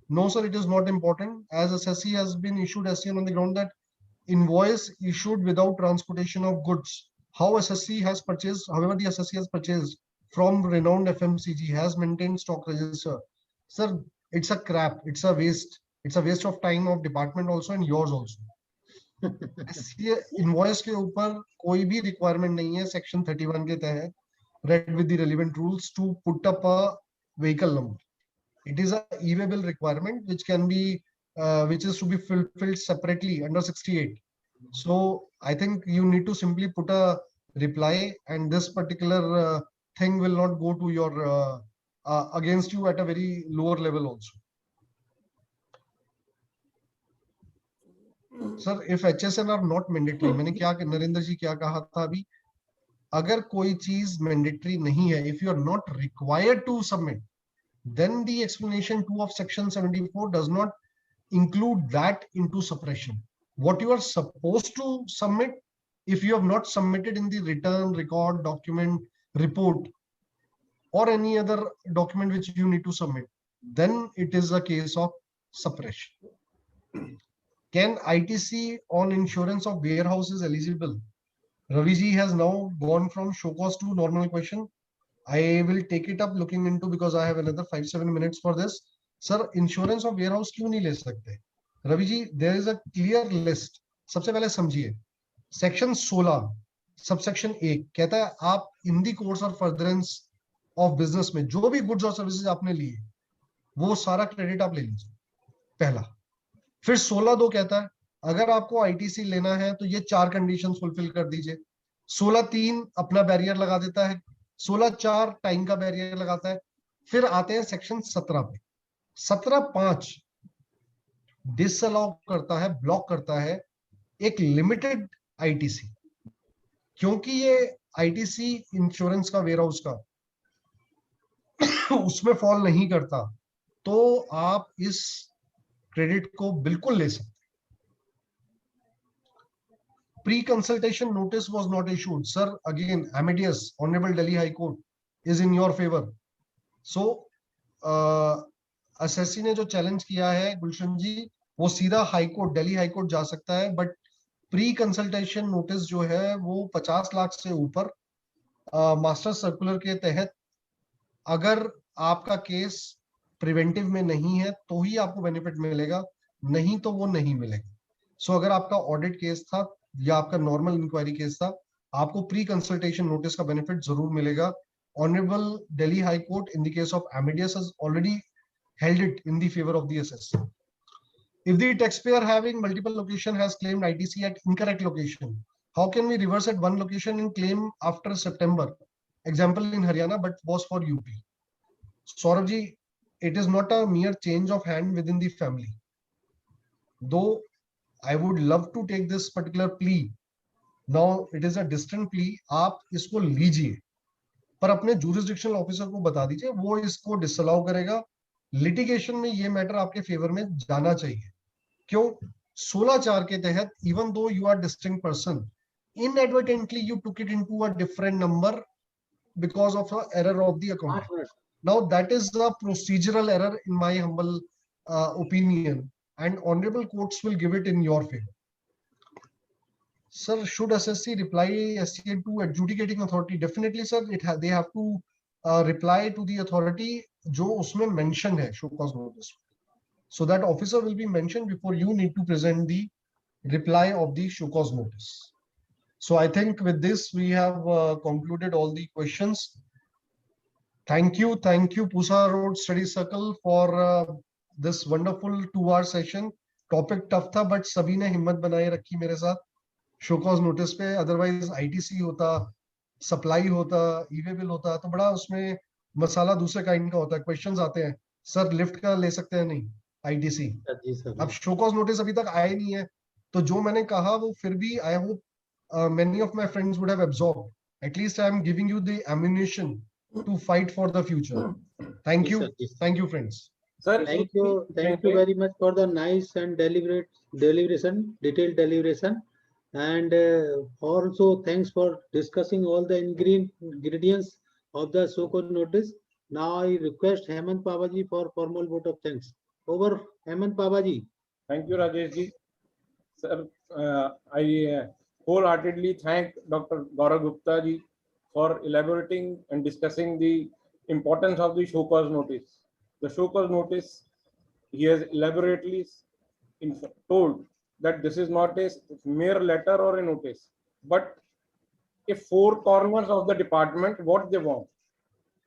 No sir, it is not important, as SSC has been issued SCN on the ground that invoice issued without transportation of goods. How SSC has purchased, however the SSC has purchased from renowned FMCG, has maintained stock register. Sir, it's a crap, it's a waste of time of department also and yours also. Invoice के ऊपर कोई भी requirement नहीं है section 31 के तहत, read with the relevant rules, to put up a vehicle number. It is a e-way bill requirement which can be which is to be fulfilled separately under 68. So I think you need to simply put a reply, and this particular thing will not go to your against you at a very lower level also. Sir, if HSN are not mandatory, मैंने क्या नरेंद्र जी क्या कहा था अभी, अगर कोई चीज mandatory नहीं है, if you are not required to submit, then the explanation 2 of section 74 does not include that into suppression. What you are supposed to submit, if you have not submitted in the return, record, document, report, or any other document which you need to submit, then it is a case of suppression. Can ITC on insurance of warehouse is eligible? Ravi ji has now gone from show cause to normal question. I will take it up looking into, because I have another 5-7 minutes for this. Sir, insurance of warehouse क्यों नहीं ले सकते? Ravi ji, there is a clear list. सबसे पहले समझिए, section 16 subsection 1 कहता है आप in the course or furtherance of business में जो भी goods और services आपने लिए वो सारा क्रेडिट आप ले लीजिए, पहला. फिर 16(2) कहता है अगर आपको आईटीसी लेना है तो ये 4 कंडीशंस फुलफिल कर दीजिए. 16(3) अपना बैरियर लगा देता है, 16(4) टाइम का बैरियर लगाता है. फिर आते हैं सेक्शन 17 पे. 17(5) डिसअलाउ करता है, ब्लॉक करता है एक लिमिटेड आईटीसी, क्योंकि ये आईटीसी इंश्योरेंस का वेयरहाउस का उसमें फॉल नहीं करता, तो आप इस क्रेडिट को बिल्कुल ले सकते. Pre-consultation notice was not issued. Sir, again, Amadeus, Honorable Delhi High Court is in your favor. So, assessee ने जो challenge किया है गुलशन जी, वो सीधा high court, Delhi high court जा सकता है, बट प्री कंसल्टेशन नोटिस जो है वो 50 लाख से ऊपर मास्टर सर्कुलर के तहत अगर आपका केस प्रिवेंटिव में नहीं है तो ही आपको बेनिफिट मिलेगा, नहीं तो वो नहीं मिलेगा. सो अगर आपका ऑडिट केस था या आपका नॉर्मल इंक्वायरी केस था, आपको प्री कंसल्टेशन नोटिस का बेनिफिट जरूर मिलेगा. Honourable Delhi high court in the case of Amadeus has already held it in the favor of the assessor. If the taxpayer having multiple location has claimed ITC at incorrect location, how can we reverse at one location and claim after September? Example in Haryana, but was for UP. Saurabh ji, it is not a mere change of hand within the family. Though I would love to take this particular plea, now it is a distant plea. आप इसको लीजिए, पर अपने jurisdictional officer को बता दीजिए, वो इसको disallow करेगा. लिटिगेशन में ये मैटर आपके फेवर में जाना चाहिए. क्यों? 16(4) के तहत, even though you are distinct person, inadvertently you took it into a different number because of an error of the account. Now that is a procedural error in my humble opinion, and honorable courts will give it in your favor. Sir, should SSC reply SCA to adjudicating authority? Definitely, sir. They have to reply to the authority जो उसमें mention है show cause notice. So that officer will be mentioned before you need to present the reply of the show cause notice. So I think with this we have concluded all the questions. Thank you, Pusa Road Study Circle for this wonderful 2-hour session. Topic tough था, but सभी ने हिम्मत बनाए रखी मेरे साथ show cause notice पे. Otherwise ITC होता, supply होता, e-way bill होता, तो बड़ा उसमें मसाला दूसरे काइंड का होता है. क्वेश्चंस आते हैं, सर लिफ्ट का ले सकते हैं नहीं आईटीसी. अब शो कॉज नोटिस अभी तक आया नहीं है, तो जो मैंने कहा वो फिर भी I hope many of my friends would have absorbed. At least I am giving you the ammunition to fight for the future. Thank you. Thank you, friends. Sir, thank you very much for the nice and deliberate deliberation, detailed deliberation, and also thanks for discussing all the ingredients of the show cause notice. Now I request Hemant Pabaji for formal vote of thanks. Over, Hemant Pabaji. Thank you, Rajesh ji. Sir, I wholeheartedly thank Dr. Gaurav Gupta ji for elaborating and discussing the importance of the show cause notice. The show cause notice, he has elaborately told that this is not a mere letter or a notice, but a 4 corners of the department, what they want.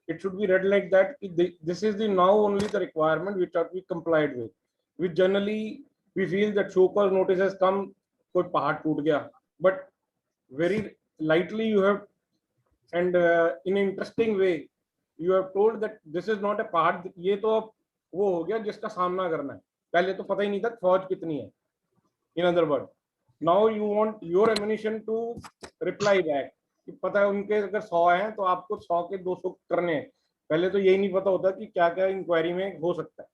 It should be read like that. This is the now only the requirement which are to be complied with. We generally, we feel that show cause notice has come कोई पहाड़ टूट गया, but very lightly you have and in an interesting way you have told that this is not a पहाड़, ये तो अब वो हो गया जिसका सामना करना है, पहले तो पता ही नहीं था फौज कितनी है. In other words, now you want your ammunition to reply back कि पता है उनके अगर 100 हैं तो आपको 100 के 200 करने हैं. पहले तो यही नहीं पता होता कि क्या क्या इंक्वायरी में हो सकता है.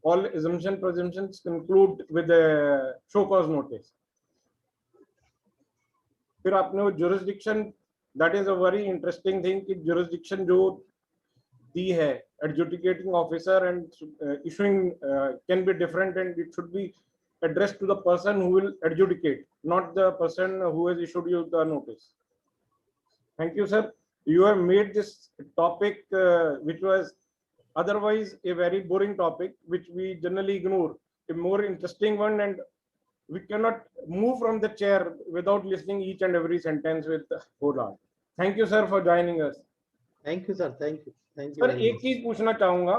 All assumption presumptions conclude with a show cause notice. फिर आपने वो jurisdiction, that is a very interesting thing कि jurisdiction जो दी है adjudicating officer and issuing can be different and it should be addressed to the person who will adjudicate, not the person who has issued you the notice. Thank you, sir. You have made this topic which was otherwise a very boring topic which we generally ignore, a more interesting one, and we cannot move from the chair without listening each and every sentence with whole heart. Thank you, sir, for joining us. Thank you, sir. Thank you. Thank you. Sir very एक much. चीज पूछना चाहूंगा,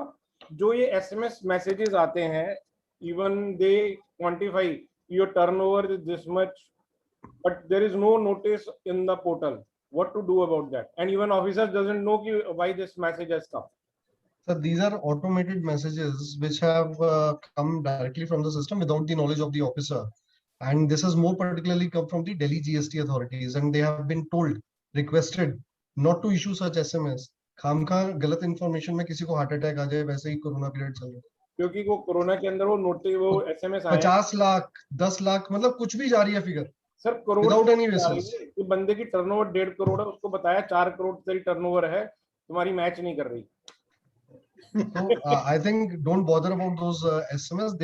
जो ये SMS messages आते हैं, even they quantify your turnover is this much, but there is no notice in the portal. What to do about that? And even officer doesn't know why this message has come. So these are automated messages which have come directly from the system without the knowledge of the officer. And this has more particularly come from the Delhi GST authorities, and they have been told, requested not to issue such SMS. खामखा गलत information में किसी को heart attack आ जाए, वैसे ही corona period चल रहा है. क्योंकि वो कोरोना के अंदर वो नोटिस वो SMS आया 50 लाख 10 लाख मतलब कुछ भी जा रही है figure sir, crore without any basis. कि बंदे की टर्नओवर 1.5 करोड़ है, उसको बताया 4 करोड़ तेरी टर्नओवर है, तुम्हारी मैच नहीं कर रही. So I think don't bother about those SMS.